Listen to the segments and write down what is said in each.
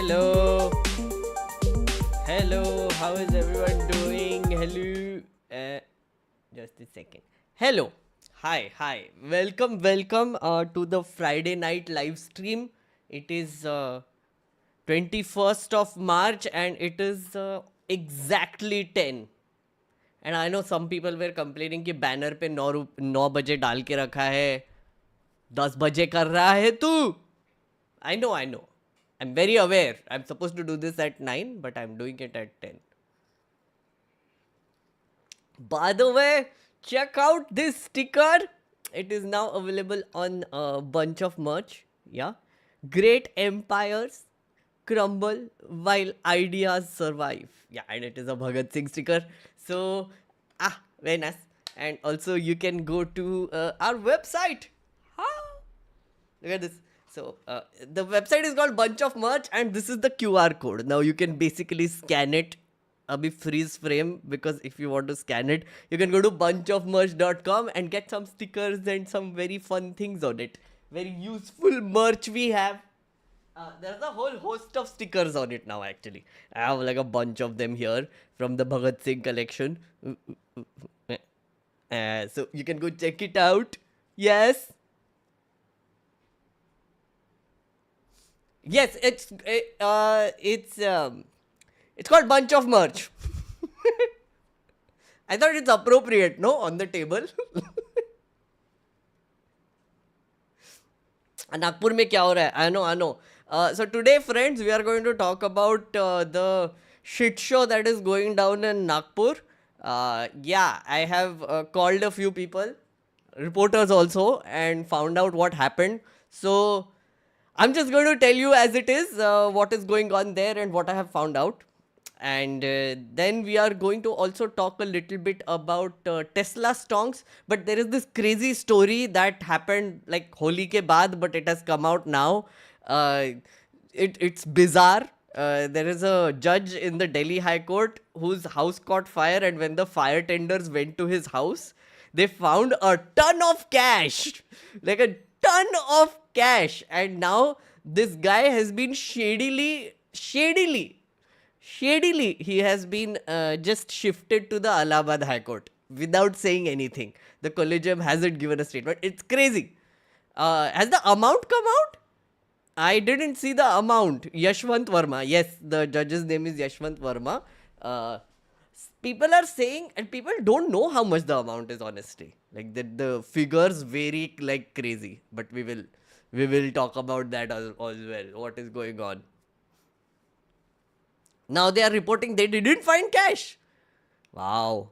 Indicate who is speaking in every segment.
Speaker 1: Hello. Hello. How is everyone doing? Hello. Just a second. Hello. Hi. Hi. Welcome to the Friday night live stream. It is 21st of March and it is exactly 10. And I know some people were complaining कि banner पे 9 बजे डाल के रखा है, 10 बजे कर रहा है तू. I know. I'm very aware. I'm supposed to do this at 9, but I'm doing it at 10. By the way, check out this sticker. It is now available on a bunch of merch. Yeah. Great empires crumble while ideas survive. Yeah, and it is a Bhagat Singh sticker. So, very nice. And also, you can go to our website. Look at this. So, the website is called Bunch of Merch, and this is the QR code. Now, you can basically scan it. Abhi freeze frame, because if you want to scan it, you can go to bunchofmerch.com and get some stickers and some very fun things on it. Very useful merch we have. There's a whole host of stickers on it now, actually. I have like a bunch of them here from the Bhagat Singh collection. So you can go check it out. Yes. Yes, it's called Bunch of Merch. I thought it's appropriate, no, on the table. Nagpur mein kya ho raha hai? I know. So today, friends, we are going to talk about the shit show that is going down in Nagpur. I have called a few people, reporters also, and found out what happened. So I'm just going to tell you as it is what is going on there and what I have found out. And then we are going to also talk a little bit about Tesla stonks. But there is this crazy story that happened like Holi ke baad, but it has come out now. It's bizarre. There is a judge in the Delhi High Court whose house caught fire, and when the fire tenders went to his house, they found a ton of cash. Like a ton of cash. And now this guy has been shadily, he has been just shifted to the Allahabad High Court without saying anything. The collegium hasn't given a statement. It's crazy. Has the amount come out? I didn't see the amount. Yashwant Verma. Yes, the judge's name is Yashwant Verma. People are saying, and people don't know how much the amount is, honestly. Like the figures vary like crazy. But we will talk about that as well. What is going on? Now they are reporting they didn't find cash. Wow.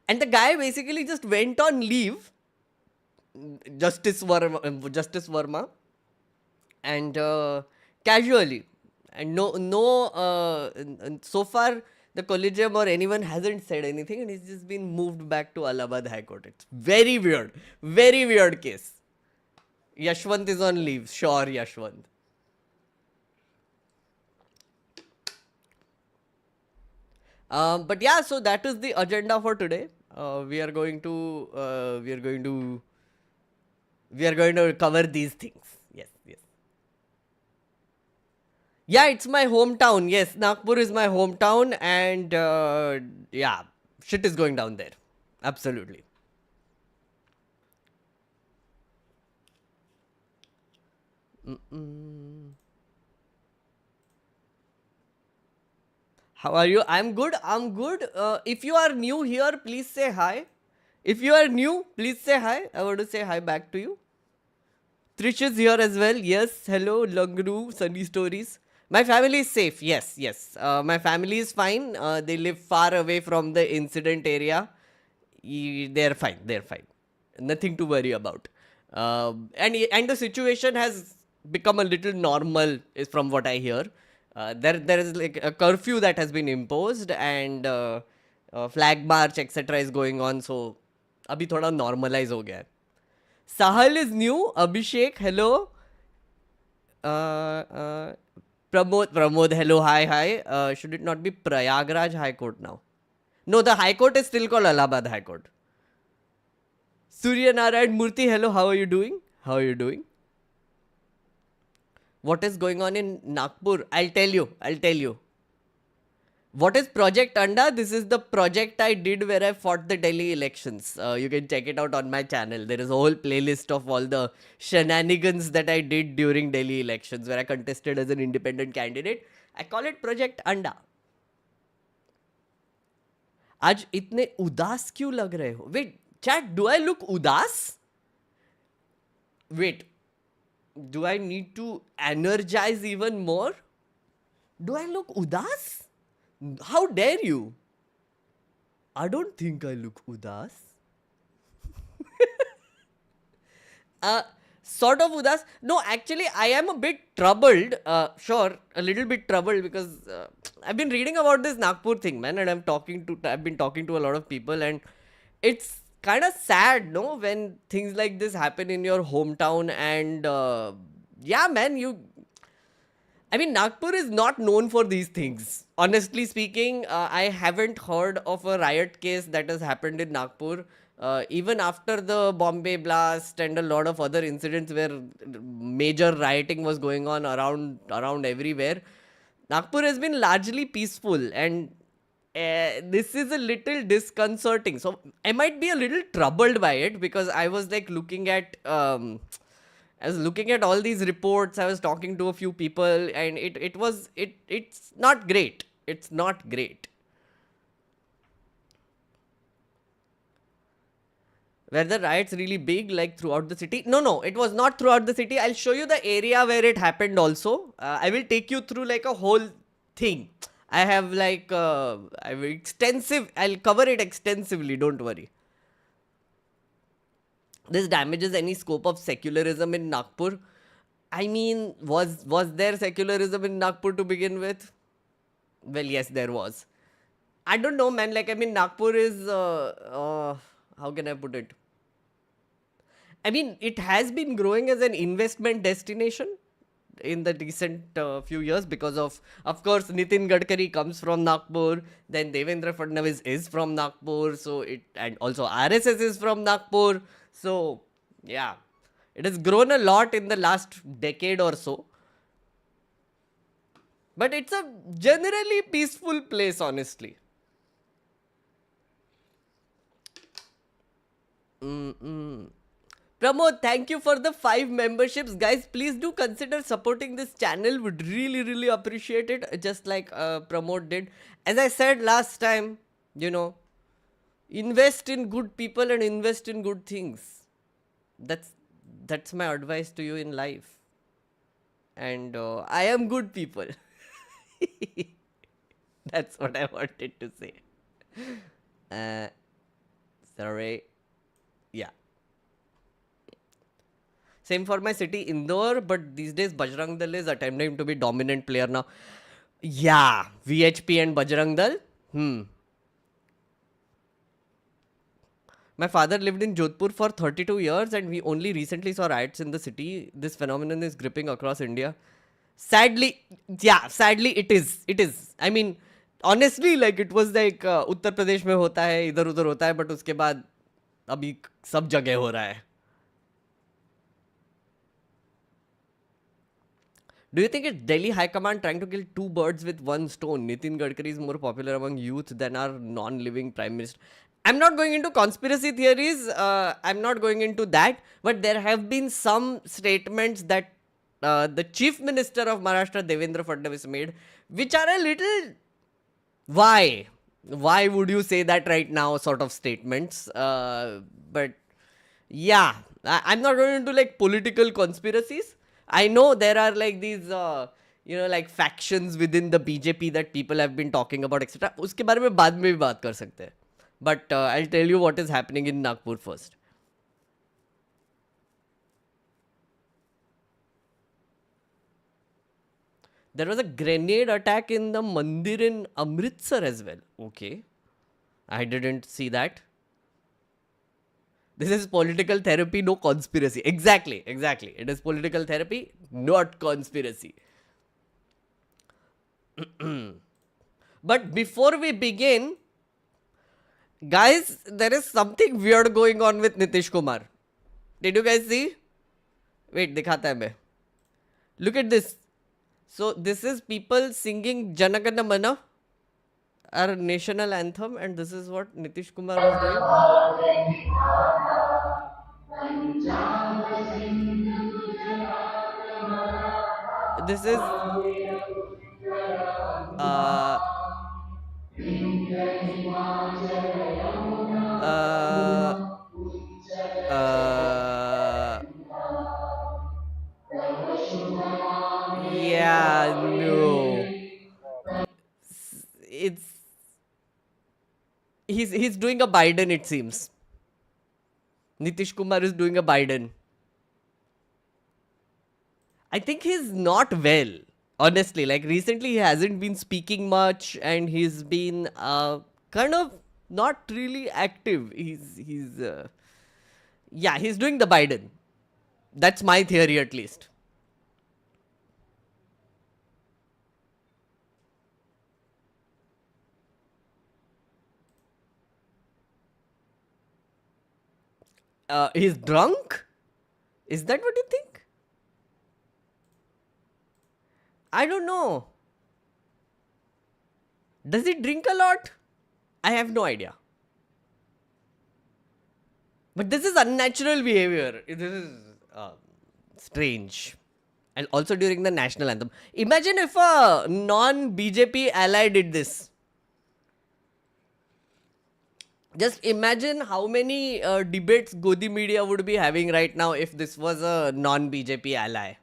Speaker 1: And the guy basically just went on leave. Justice Verma. And casually. And so far the collegium or anyone hasn't said anything, and he's just been moved back to Allahabad High Court. It's very weird case. Yashwant is on leave. Sure, Yashwant. But yeah, so that is the agenda for today. We are going to cover these things. Yes. Yeah, it's my hometown. Yes, Nagpur is my hometown, and shit is going down there. Absolutely. How are you? I'm good. If you are new here, please say hi. If you are new, please say hi. I want to say hi back to you. Trish is here as well. Yes. Hello, Langru, Sunny Stories. My family is safe. Yes. My family is fine. They live far away from the incident area. They're fine. Nothing to worry about. And the situation has become a little normal, is from what I hear. There is like a curfew that has been imposed, and flag march etc. is going on. So abhi thoda normalize ho gaya. Sahal is new. Abhishek, hello. Pramod, hello, hi. Should it not be Prayagraj High Court now? No, the High Court is still called Allahabad High Court. Surya Narayan Murthy, hello, how are you doing? How are you doing? What is going on in Nagpur? I'll tell you. I'll tell you. What is Project Anda? This is the project I did where I fought the Delhi elections. You can check it out on my channel. There is a whole playlist of all the shenanigans that I did during Delhi elections where I contested as an independent candidate. I call it Project Anda. आज इतने उदास क्यों लग रहे हो? Wait, chat, do I look उदास? Wait, do I need to energize even more? Do I look udas? How dare you? I don't think I look udas. Sort of udas. No, actually, I am a bit troubled. Sure, a little bit troubled because I've been reading about this Nagpur thing, man, and I've been talking to a lot of people, and it's kind of sad, no, when things like this happen in your hometown, and yeah, man, I mean, Nagpur is not known for these things. Honestly speaking, I haven't heard of a riot case that has happened in Nagpur. Even after the Bombay blast and a lot of other incidents where major rioting was going on around everywhere, Nagpur has been largely peaceful, and this is a little disconcerting. So I might be a little troubled by it because I was like I was looking at all these reports. I was talking to a few people, and it's not great. It's not great. Were the riots really big, like throughout the city? No, it was not throughout the city. I'll show you the area where it happened also. I will take you through like a whole thing. I have like, I'll cover it extensively, don't worry. This damages any scope of secularism in Nagpur. I mean, was there secularism in Nagpur to begin with? Well, yes, there was. I don't know, man. Like, I mean, Nagpur is, how can I put it? I mean, it has been growing as an investment destination in the recent few years because of course, Nitin Gadkari comes from Nagpur. Then Devendra Fadnavis is from Nagpur. So and also RSS is from Nagpur. So yeah, it has grown a lot in the last decade or so. But it's a generally peaceful place, honestly. Pramod, thank you for the 5 memberships. Guys, please do consider supporting this channel. Would really, really appreciate it. Just like Pramod did. As I said last time, invest in good people and invest in good things. That's my advice to you in life. And I am good people. That's what I wanted to say. Sorry. Yeah. Same for my city, Indore, but these days Bajrang Dal is attempting to be dominant player now. Yeah, VHP and Bajrang Dal. My father lived in Jodhpur for 32 years and we only recently saw riots in the city. This phenomenon is gripping across India. Sadly it is. It is. I mean, honestly, like it was like Uttar Pradesh में होता है, इधर उधर होता है, but उसके बाद अभी सब जगह हो रहा है. Do you think it's Delhi High Command trying to kill 2 birds with 1 stone? Nitin Gadkari is more popular among youth than our non-living Prime Minister. I'm not going into conspiracy theories. I'm not going into that. But there have been some statements that the Chief Minister of Maharashtra, Devendra Fadnavis, made, which are a little... Why? Why would you say that right now sort of statements? But yeah, I'm not going into like political conspiracies. I know there are like these, like factions within the BJP that people have been talking about, etc. उसके बारे में बाद में भी बात कर सकते हैं. But I'll tell you what is happening in Nagpur first. There was a grenade attack in the mandir in Amritsar as well. Okay. I didn't see that. This is political therapy, no conspiracy. Exactly. It is political therapy, not conspiracy. But before we begin, guys, there is something weird going on with Nitish Kumar. Did you guys see? Wait, दिखाता है मैं. Look at this. So this is people singing Janagana Mana, our national anthem, and this is what Nitish Kumar was doing. This is uh uh uh yeah, no. It's he's doing a Biden, it seems. Nitish Kumar is doing a Biden. I think he's not well. Honestly, like recently he hasn't been speaking much and he's been kind of not really active. He's yeah, he's doing the Biden. That's my theory at least. He's drunk? Is that what you think? I don't know. Does he drink a lot? I have no idea. But this is unnatural behavior. This is strange. And also during the national anthem. Imagine if a non BJP ally did this. Just imagine how many debates Godi media would be having right now if this was a non BJP ally.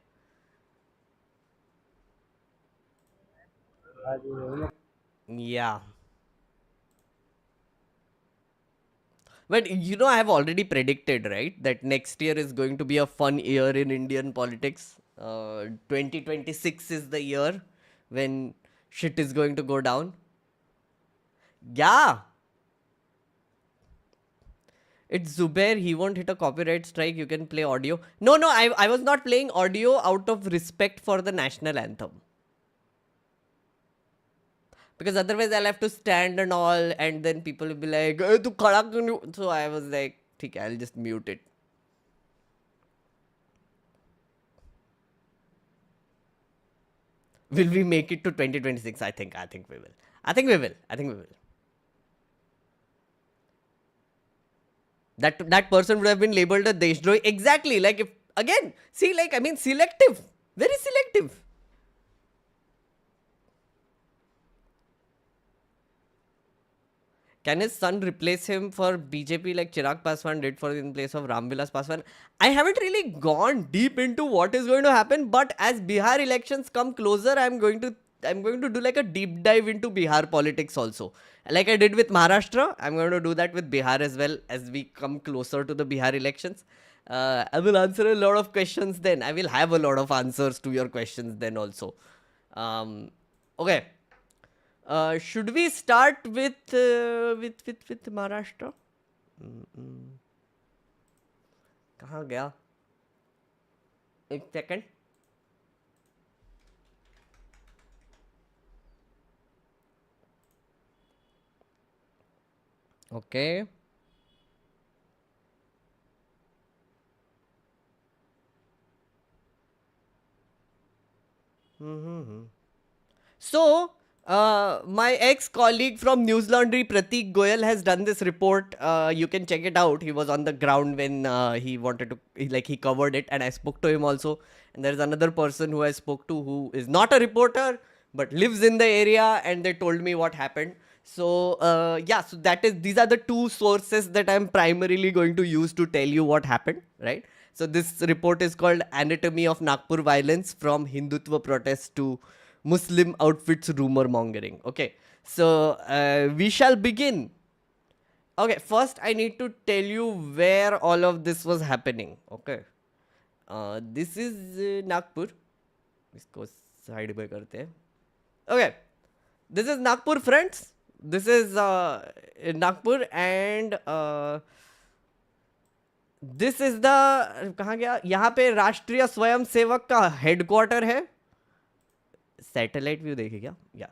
Speaker 1: Yeah. But I have already predicted, right, that next year is going to be a fun year in Indian politics. 2026 is the year when shit is going to go down. Yeah. It's Zubair. He won't hit a copyright strike. You can play audio. No, no, I was not playing audio out of respect for the national anthem. Because otherwise I'll have to stand and all, and then people will be like, tu khada kyun nahi-" So I was like, okay, I'll just mute it. Will we make it to 2026? I think we will. I think we will. I think we will. That person would have been labeled a Deshdrohi. Exactly. Like if again, see, like I mean, selective, very selective. Can his son replace him for BJP like Chirag Paswan did for in place of Ramvilas Paswan? I haven't really gone deep into what is going to happen, but as Bihar elections come closer, I'm going to do like a deep dive into Bihar politics also. Like I did with Maharashtra, I'm going to do that with Bihar as well as we come closer to the Bihar elections. I will answer a lot of questions then. I will have a lot of answers to your questions then also. Okay. Should we start with Maharashtra? कहाँ गया? एक second. Okay. So, my ex-colleague from News Laundry, Pratik Goyal, has done this report. You can check it out. He was on the ground when he wanted to, he covered it, and I spoke to him also. And there's another person who I spoke to who is not a reporter but lives in the area, and they told me what happened. So, yeah, so these are the two sources that I'm primarily going to use to tell you what happened, right? So this report is called Anatomy of Nagpur Violence from Hindutva Protests to Muslim Outfits Rumor Mongering. Okay, so we shall begin. Okay, first I need to tell you where all of this was happening. Okay, this is Nagpur. इसको side में करते हैं. Okay, this is Nagpur, friends. This is Nagpur, and this is the कहाँ गया, यहाँ पे राष्ट्रीय स्वयं सेवक का हेडक्वार्टर है. सैटेलाइट व्यू देखे क्या? या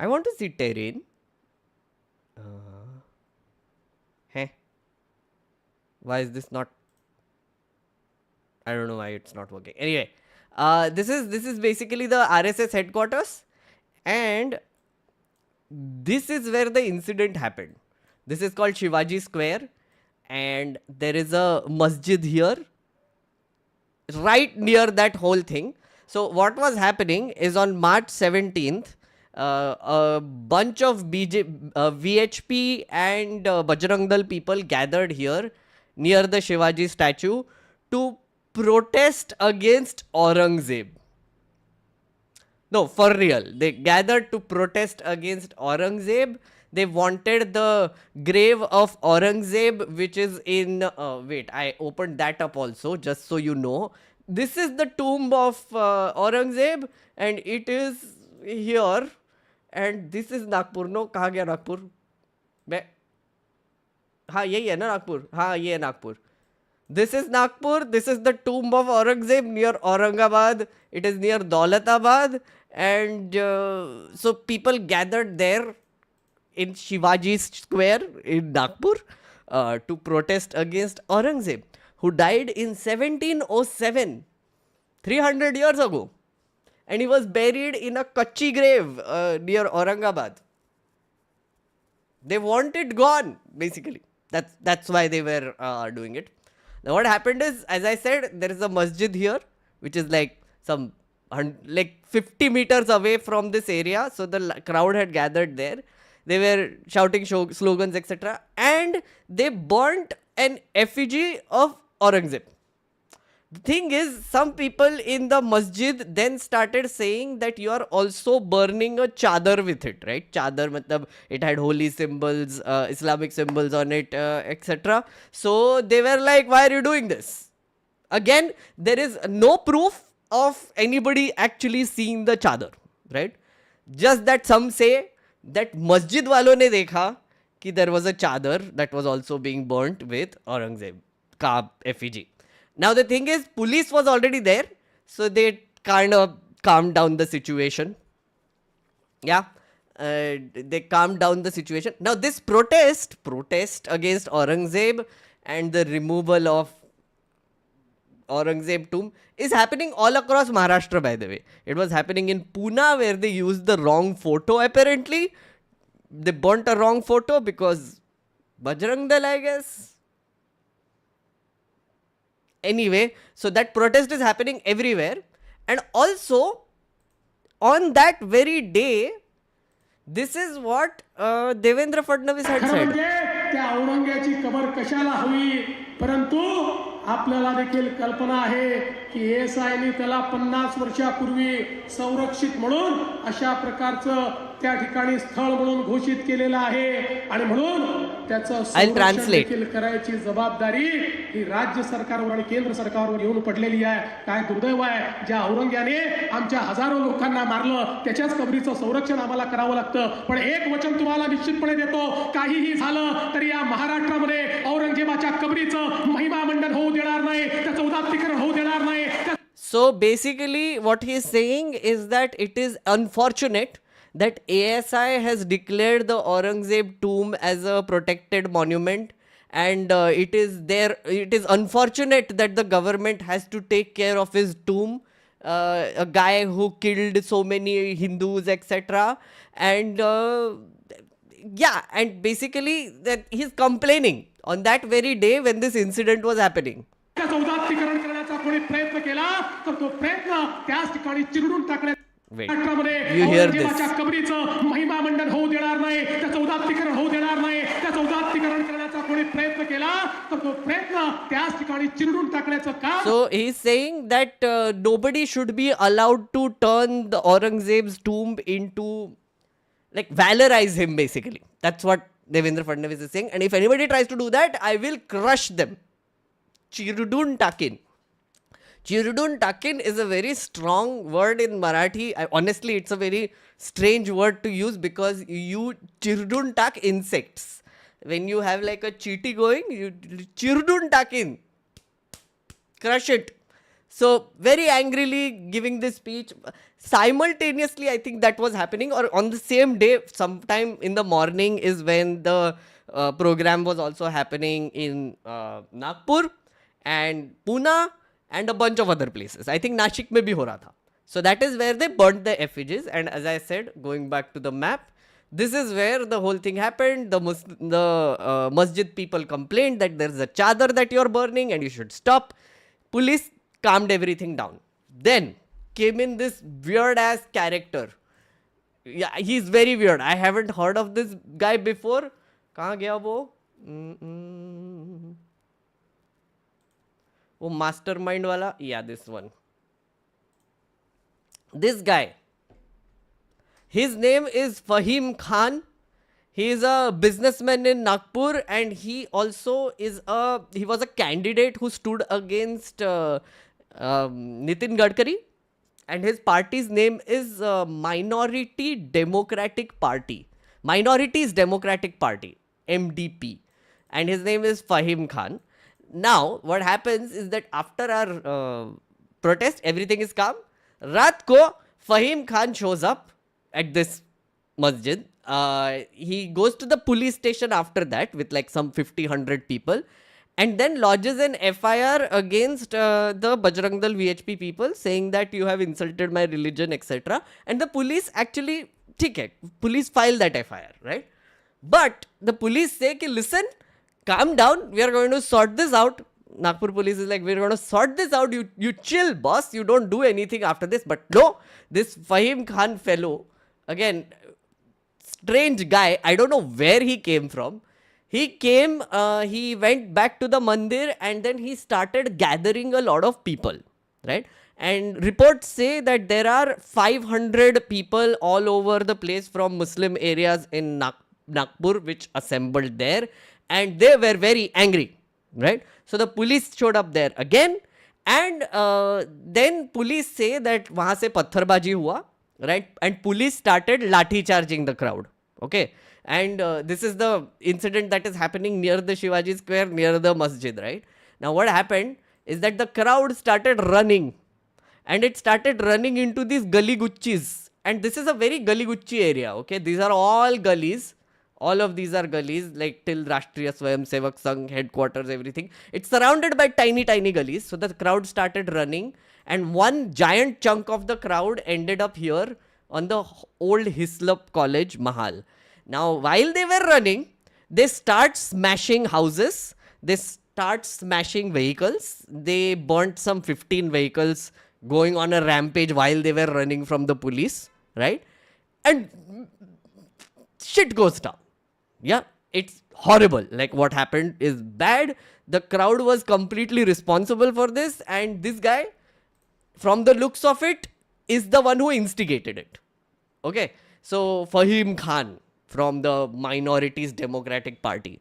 Speaker 1: I want to see terrain. Hey, why is this not? I don't know why it's not working. Anyway, this is basically the RSS headquarters, and this is where the incident happened. This is called Shivaji Square, and there is a masjid here, right near that whole thing. So what was happening is on March 17th, a bunch of VHP and Bajrang Dal people gathered here near the Shivaji statue to protest against Aurangzeb. No, for real. They gathered to protest against Aurangzeb. They wanted the grave of Aurangzeb, which is in. Wait, I opened that up also, just so you know. This is the tomb of Aurangzeb, and it is here. And this is Nagpur. No, कहाँ गया नागपुर? हाँ यही है ना नागपुर? हाँ ये है Nagpur. This is Nagpur. This is the tomb of Aurangzeb near Aurangabad. It is near Daulatabad. And so people gathered there in Shivaji Square in Nagpur to protest against Aurangzeb, who died in 1707, 300 years ago. And he was buried in a Kachi grave near Aurangabad. They want it gone, basically. That's why they were doing it. Now what happened is, as I said, there is a masjid here, which is like some like 50 meters away from this area. So the crowd had gathered there. They were shouting slogans, etc. And they burnt an effigy of Aurangzeb. The thing is, some people in the masjid then started saying that you are also burning a chadar with it, right? Chadar, matlab, it had holy symbols, Islamic symbols on it, etc. So they were like, why are you doing this? Again, there is no proof of anybody actually seeing the chadar, right? Just that some say that masjid walon ne dekha ki there was a chadar that was also being burnt with Aurangzeb ka effigy. Now the thing is, police was already there, so they kind of calmed down the situation. Yeah, they calmed down the situation. Now this protest against Aurangzeb and the removal of Aurangzeb tomb is happening all across Maharashtra, by the way. It was happening in Pune, where they used the wrong photo apparently. They burnt a wrong photo because Bajrang Dal, I guess. Anyway, so that protest is happening everywhere. And also, on that very day, this is what Devendra Fadnavis had said.
Speaker 2: त्या औरंग्याची cover कशाला हवी, परंतु आपल्याला देखील कल्पना आहे की एएसआयने त्याला 50 वर्षापूर्वी संरक्षित म्हणून अशा प्रकारचं त्या ठिकाणी स्थळ म्हणून घोषित केलेलं आहे. आणि म्हणून त्याचं संरक्षण देखील करायची जबाबदारी ही राज्य सरकारवर आणि केंद्र सरकारवर येऊन पडलेली आहे. काय दुर्दैव आहे, ज्या औरंग्याने आमच्या हजारो लोकांना मारलं त्याच्याच कबरीचं संरक्षण आम्हाला करावं लागतं. पण एक वचन तुम्हाला निश्चितपणे देतो, काहीही झालं तरी या महाराष्ट्रामध्ये औरंगजेबाच्या कबरीचं महिमा मंडन होऊ देणार नाही, त्याचं उदात्तीकरण होऊ देणार नाही.
Speaker 1: So basically what he is saying is that it is unfortunate that ASI has declared the Aurangzeb tomb as a protected monument, and it is unfortunate that the government has to take care of his tomb, a guy who killed so many Hindus, etc. And yeah, and basically that he's complaining on that very day when this incident was happening. Wait, you hear this? So he's saying that nobody should be allowed to turn the Aurangzeb's tomb into, like, valorize him basically. That's what Devendra Fadnavis is saying. And if anybody tries to do that, I will crush them. Chirudun takin. Chirudun takin is a very strong word in Marathi. Honestly, it's a very strange word to use because you chirudun tak insects. When you have like a cheetah going, you chirudun takin. Crush it. So very angrily giving this speech. Simultaneously, I think that was happening, or on the same day, sometime in the morning is when the program was also happening in Nagpur and Pune and a bunch of other places. I think Nashik mein bhi ho raha tha. So that is where they burnt the effigies. And as I said, going back to the map, this is where the whole thing happened. The masjid people complained that there's a chadar that you're burning and you should stop. Police calmed everything down. Then came in this weird ass character. Yeah, he's very weird. I haven't heard of this guy before. कहाँ गया वो? वो mastermind वाला? Yeah, this one. This guy. His name is Fahim Khan. He is a businessman in Nagpur, and he also he was a candidate who stood against Nitin Gadkari, and his party's name is Minority Democratic Party. Minorities Democratic Party, MDP, and his name is Fahim Khan. Now, what happens is that after our protest, everything is calm. Raat ko Fahim Khan shows up at this masjid. He goes to the police station after that with like some 50-100 people, and then lodges an FIR against the Bajrang Dal VHP people, saying that you have insulted my religion, etc. And the police actually, police file that FIR, right? But the police say, listen, calm down, we are going to sort this out. Nagpur police is like, we're going to sort this out. You chill, boss. You don't do anything after this. But no, this Fahim Khan fellow, again, strange guy. I don't know where he came from. He came, he went back to the mandir, and then he started gathering a lot of people, right? And reports say that there are 500 people all over the place from Muslim areas in Nagpur which assembled there, and they were very angry, right? So the police showed up there again, and then police say that wahan se patharbaji hua, right? And police started lathi charging the crowd, okay? And this is the incident that is happening near the Shivaji Square, near the masjid, right? Now what happened is that the crowd started running, and it started running into these gully guchis, and this is a very gully gucci area, okay? These are all gullies. All of these are gullies, like till Rashtriya Swayam Sevak Sangh headquarters, everything. It's surrounded by tiny gullies. So the crowd started running, and one giant chunk of the crowd ended up here on the old Hislop College Mahal. Now, while they were running, they start smashing houses. They start smashing vehicles. They burnt some 15 vehicles going on a rampage while they were running from the police, right? And shit goes down. Yeah, it's horrible. Like, what happened is bad. The crowd was completely responsible for this, and this guy, from the looks of it, is the one who instigated it. Okay, so Fahim Khan from the Minorities Democratic Party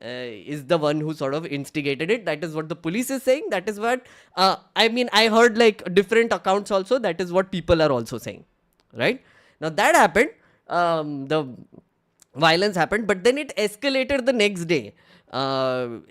Speaker 1: is the one who sort of instigated it. That is what the police is saying. That is what, I heard like different accounts also. That is what people are also saying, right? Now that happened. The violence happened, but then it escalated the next day.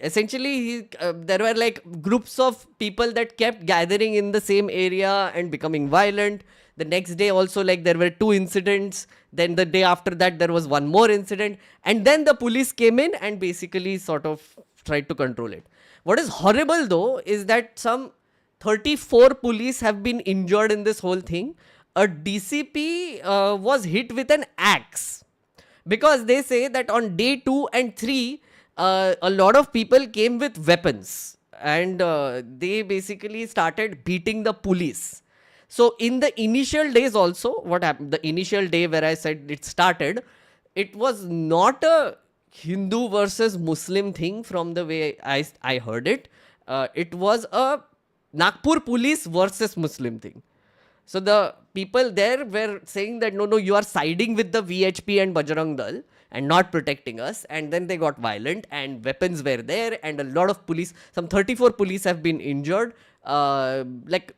Speaker 1: Essentially, there were like groups of people that kept gathering in the same area and becoming violent. The next day also, like, there were 2 incidents. Then the day after that, there was one more incident. And then the police came in and basically sort of tried to control it. What is horrible though is that some 34 police have been injured in this whole thing. A DCP was hit with an axe. Because they say that on day 2 and 3, a lot of people came with weapons, and they basically started beating the police. So in the initial days also, what happened, the initial day where I said it started, it was not a Hindu versus Muslim thing from the way I heard it. It was a Nagpur police versus Muslim thing. So the people there were saying that, no, you are siding with the VHP and Bajrang Dal and not protecting us. And then they got violent and weapons were there, and a lot of police, some 34 police have been injured. Like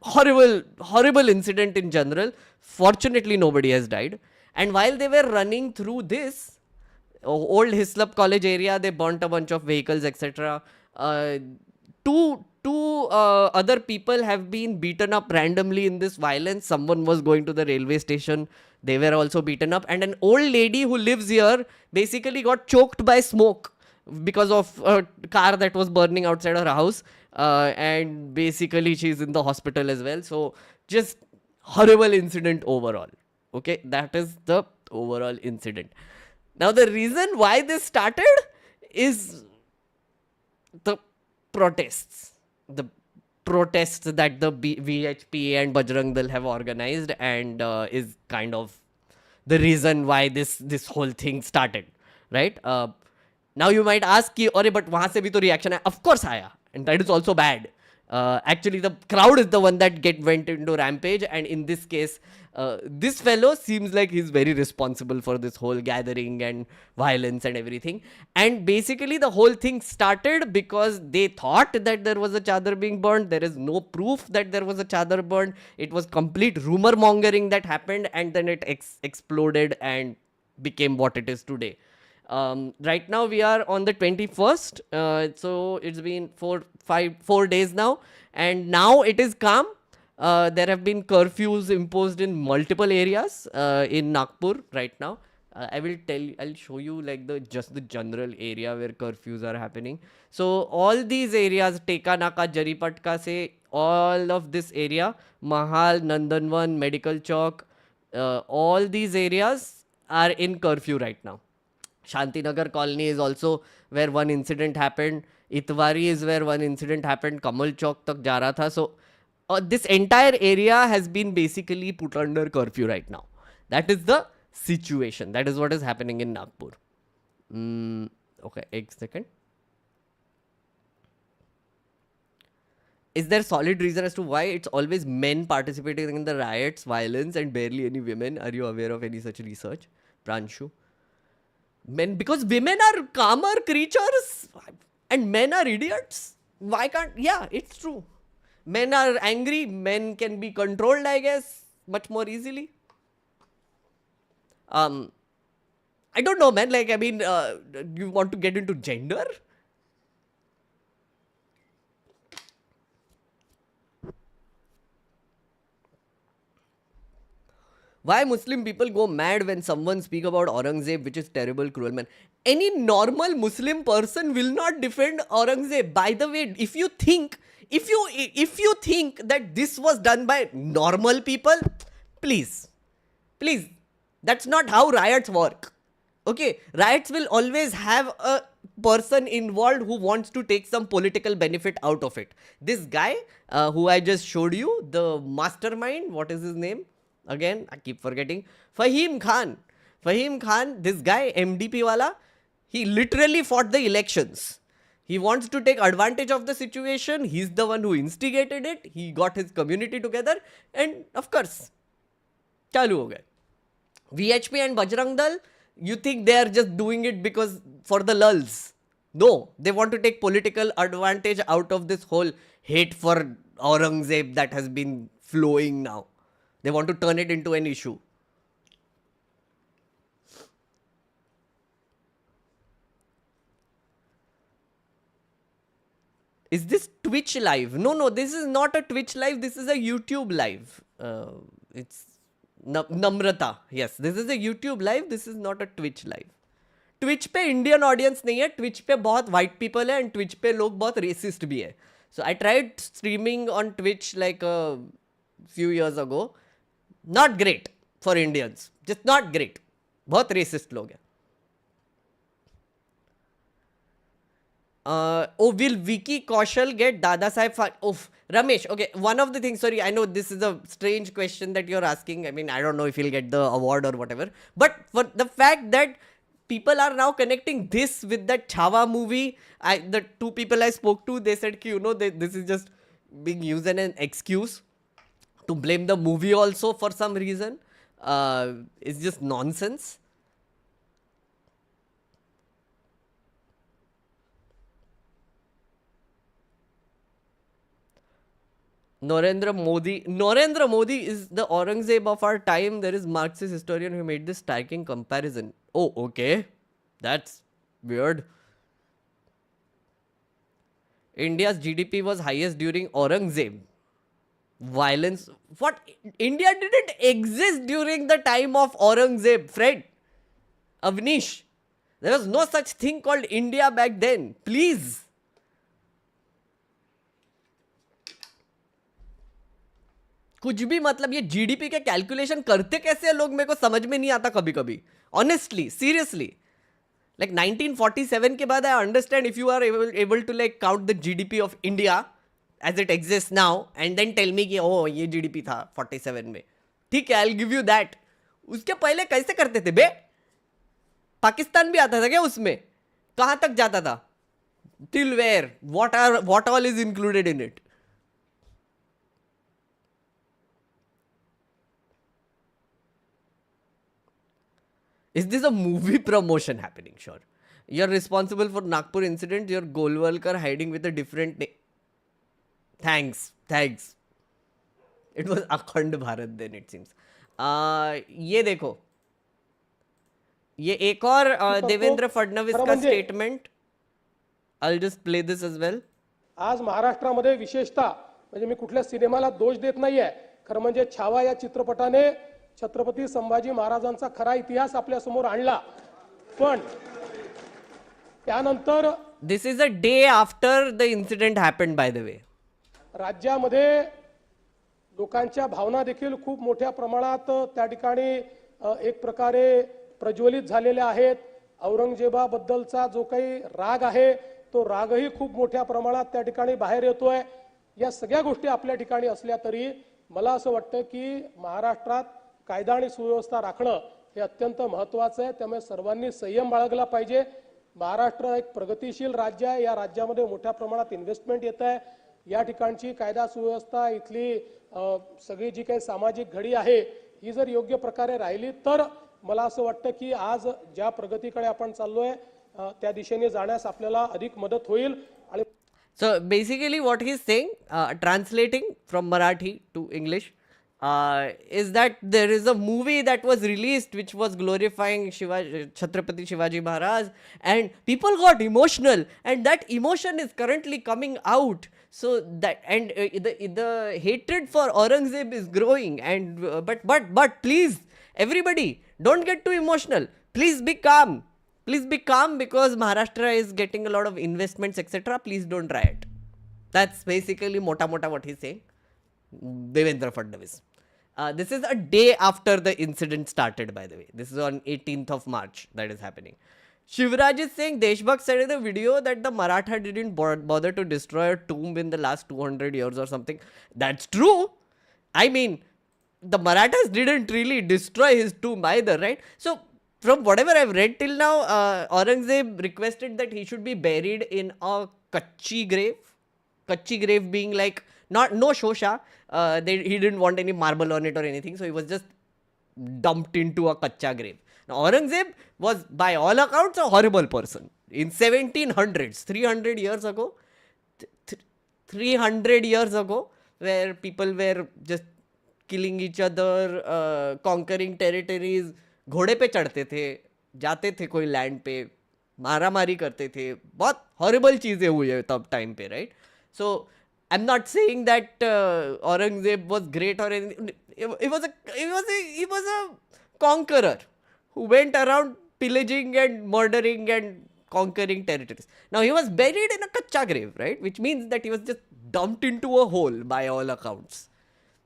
Speaker 1: horrible incident in general. Fortunately, nobody has died. And while they were running through this old Hislop College area, they burnt a bunch of vehicles, etc. Two two other people have been beaten up randomly in this violence. Someone was going to the railway station. They were also beaten up. And an old lady who lives here basically got choked by smoke because of a car that was burning outside her house. And basically she's in the hospital as well. So just horrible incident overall. Okay, that is the overall incident. Now the reason why this started is the protests. The protests that the VHP and Bajrang Dal have organized, and is kind of the reason why this whole thing started, right? Now you might ask कि अरे but वहाँ से भी तो reaction है. Of course आया, and that is also bad. Actually the crowd is the one that went into rampage, and in this case this fellow seems like he's very responsible for this whole gathering and violence and everything. And basically the whole thing started because they thought that there was a chadar being burned. There is no proof that there was a chadar burned. It was complete rumor mongering that happened, and then it exploded and became what it is today. Right now we are on the 21st, so it's been 4 days now, and now it is calm. There have been curfews imposed in multiple areas in Nagpur right now. I'll show you like just the general area where curfews are happening. So all these areas, Teka Naka, Jaripatka se, all of this area, Mahal, Nandanvan, Medical Chowk, all these areas are in curfew right now. Shantinagar colony is also where one incident happened. Itwari is where one incident happened. Kamal Chowk tak ja raha tha. So this entire area has been basically put under curfew right now. That is the situation. That is what is happening in Nagpur. Okay, एक second. Is there solid reason as to why it's always men participating in the riots, violence, and barely any women? Are you aware of any such research? Pranshu? Men, because women are calmer creatures and men are idiots. Why can't? Yeah, it's true. Men are angry. Men can be controlled, I guess, much more easily. I don't know, man. Like, I mean, you want to get into gender? Why Muslim people go mad when someone speak about Aurangzeb, which is terrible, cruel man? Any normal Muslim person will not defend Aurangzeb. By the way, if you think that this was done by normal people, please, that's not how riots work. Okay, riots will always have a person involved who wants to take some political benefit out of it. This guy who I just showed you, the mastermind, what is his name? Again, I keep forgetting. Fahim Khan, this guy, MDP wala, he literally fought the elections. He wants to take advantage of the situation. He's the one who instigated it. He got his community together, and of course, chalu ho gaye. VHP and Bajrang Dal, you think they are just doing it because for the lulz? No, they want to take political advantage out of this whole hate for Aurangzeb that has been flowing now. They want to turn it into an issue. Is this Twitch live? No, this is not a Twitch live. This is a YouTube live. It's Namrata. Yes, this is a YouTube live. This is not a Twitch live. Twitch पे Indian audience नहीं है. Twitch पे बहुत white people है, and Twitch पे लोग बहुत racist भी है. So I tried streaming on Twitch like a few years ago. Not great for Indians. Just not great. बहुत racist लोग हैं. Will Vicky Kaushal get Dada Saheb? Ramesh, okay, one of the things, sorry, I know this is a strange question that you're asking. I mean, I don't know if he'll get the award or whatever. But for the fact that people are now connecting this with that Chhawa movie, the two people I spoke to, they said, this is just being used as an excuse to blame the movie also for some reason. It's just nonsense. Narendra Modi is the Aurangzeb of our time. There is Marxist historian who made this striking comparison. Oh, okay. That's weird. India's GDP was highest during Aurangzeb. Violence. What? India didn't exist during the time of Aurangzeb, Fred. Avnish. There was no such thing called India back then. Please. कुछ भी मतलब ये GDP के calculation करते कैसे हैं लोग मेरे को समझ में नहीं आता कभी कभी ऑनेस्टली सीरियसली like 1947 के बाद I understand if you are able to like count the GDP of India as it exists now and then tell me कि oh ये GDP था 47 में ठीक है I'll give you that उसके पहले कैसे करते थे बे पाकिस्तान भी आता था क्या उसमें कहाँ तक जाता था till where what all is included in it Is this a movie promotion happening? Sure. You're responsible for Nagpur incident. You're Golwalkar hiding with a different name. Thanks. It was Akhand Bharat then it seems. ये देखो ये एक और देवेंद्र फडणवीस का statement I'll just play this as well.
Speaker 2: आज महाराष्ट्रामध्ये विशेषतः म्हणजे मी कुठल्या सिनेमाला दोष देत नाहीये खरं म्हणजे छावा या चित्रपटाने छत्रपती संभाजी महाराजांचा खरा इतिहास आपल्या समोर आणला पण त्यानंतर
Speaker 1: This is a day after the incident happened by the way.
Speaker 2: राज्यामध्ये लोकांच्या भावना देखील खूप मोठ्या प्रमाणात त्या ठिकाणी एक प्रकारे प्रज्वलित झालेल्या आहेत औरंगजेबाबद्दलचा जो काही राग आहे तो रागही खूप मोठ्या प्रमाणात त्या ठिकाणी बाहेर येतोय या सगळ्या गोष्टी आपल्या ठिकाणी असल्या तरी मला असं वाटतं की महाराष्ट्रात कायदा आणि सुव्यवस्था राखणं हे अत्यंत महत्त्वाचं आहे त्यामुळे सर्वांनी संयम बाळगला पाहिजे महाराष्ट्र एक प्रगतिशील राज्य आहे या राज्यामध्ये मोठ्या प्रमाणात इन्व्हेस्टमेंट येत आहे या ठिकाणची कायदा सुव्यवस्था इथली सगळी जी काही सामाजिक घडी आहे ही जर योग्य प्रकारे राहिली तर मला असं वाटतं की आज ज्या प्रगतीकडे आपण चाललोय त्या दिशेने जाण्यास आपल्याला अधिक मदत होईल आणि
Speaker 1: So basically what he's saying, translating from Marathi to English, is that there is a movie that was released which was glorifying Chhatrapati Shivaji Maharaj and people got emotional and that emotion is currently coming out. So that and the hatred for Aurangzeb is growing and but please everybody don't get too emotional. Please be calm. Please be calm because Maharashtra is getting a lot of investments, etc. Please don't riot. That's basically mota what he's saying. Devendra Fadnavis. This is a day after the incident started, by the way. This is on 18th of March that is happening. Shivraj is saying Deshbhakt said in the video that the Maratha didn't bother to destroy a tomb in the last 200 years or something. That's true. I mean, the Marathas didn't really destroy his tomb either, right? So, from whatever I've read till now, Aurangzeb requested that he should be buried in a kachi grave. Kachi grave being like, no shosha. He didn't want any marble on it or anything. So he was just dumped into a kacha grave. Now Aurangzeb was by all accounts a horrible person. In 1700s, 300 years ago, 300 years ago, where people were just killing each other, conquering territories, घोड़े पे चढ़ते थे जाते थे कोई land पे मारा मारी करते थे बहुत हॉरिबल चीज़ें हुई है तब टाइम पे right so I am not saying that Aurangzeb was great और he was a conqueror who went around pillaging and murdering and conquering territories. Now he was buried in a kacha grave, right? Which means that he was just dumped into a hole by all accounts.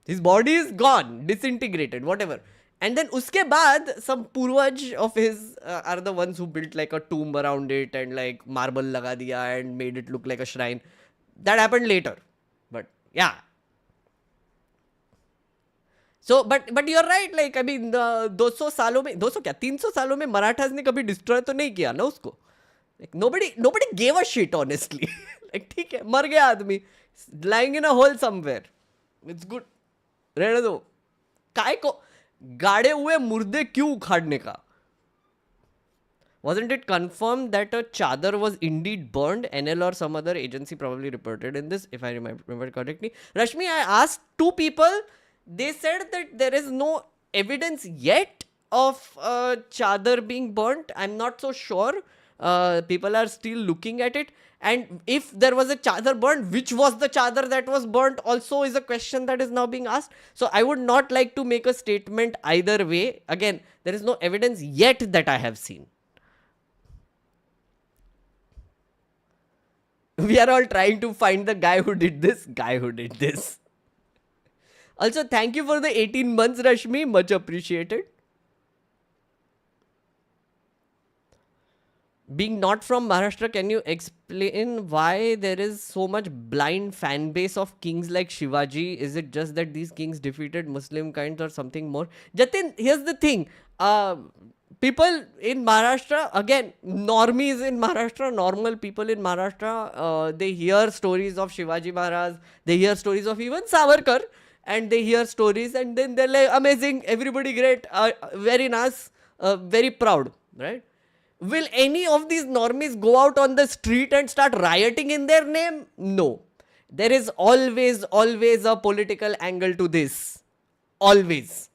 Speaker 1: His body is gone, disintegrated, whatever. And then uske baad, some purvaj of his are the ones who built like a tomb around it and like marble laga diya and made it look like a shrine. That happened later. But yeah. So, but you're right, like, I mean, 200 सालों में 200 क्या 300 सालों में मराठास ने कभी destroy तो नहीं किया ना उसको. Like, nobody gave a shit, honestly. Like, ठीक है, मर गया आदमी, lying in a hole somewhere. It's good. रहने दो. काय को गाड़े हुए मुर्दे क्यों उखाड़ने का? Wasn't it confirmed that a chadar was indeed burned? NL or some other agency probably reported in this, if I remember correctly. Rashmi, I asked 2 people. They said that there is no evidence yet of a chadar being burnt. I'm not so sure. people are still looking at it. And if there was a chadar burned, which was the chadar that was burnt also is a question that is now being asked. So I would not like to make a statement either way. Again, there is no evidence yet that I have seen. We are all trying to find the guy who did this. Also, thank you for the 18 months, Rashmi. Much appreciated. Being not from Maharashtra, can you explain why there is so much blind fan base of kings like Shivaji? Is it just that these kings defeated Muslim kinds or something more? Jatin, here's the thing. People in Maharashtra, again, normies in Maharashtra, normal people in Maharashtra, they hear stories of Shivaji Maharaj, they hear stories of even Savarkar, and they hear stories and then they're like, amazing, everybody great, very nice, very proud, right? Will any of these normies go out on the street and start rioting in their name? No. There is always a political angle to this. Always.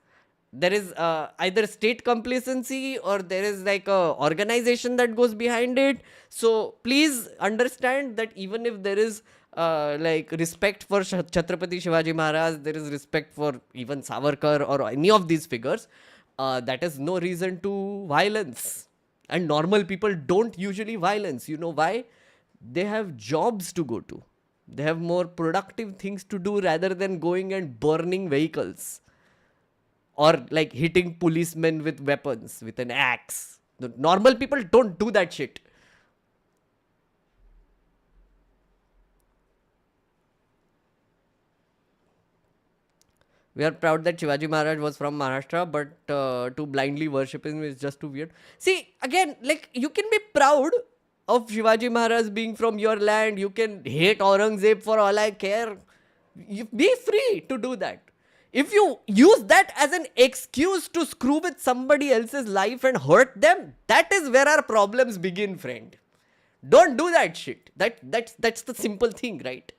Speaker 1: There is either state complacency or there is like a organization that goes behind it. So please understand that even if there is like respect for Chhatrapati Shivaji Maharaj, there is respect for even Savarkar or any of these figures, that is no reason to violence. And normal people don't usually violence. You know why? They have jobs to go to. They have more productive things to do rather than going and burning vehicles. Or like hitting policemen with weapons, with an axe. The normal people don't do that shit. We are proud that Shivaji Maharaj was from Maharashtra, but to blindly worship him is just too weird. See, again, like you can be proud of Shivaji Maharaj being from your land. You can hate Aurangzeb for all I care. You be free to do that. If you use that as an excuse to screw with somebody else's life and hurt them, that is where our problems begin, friend. Don't do that shit. That's the simple thing, right?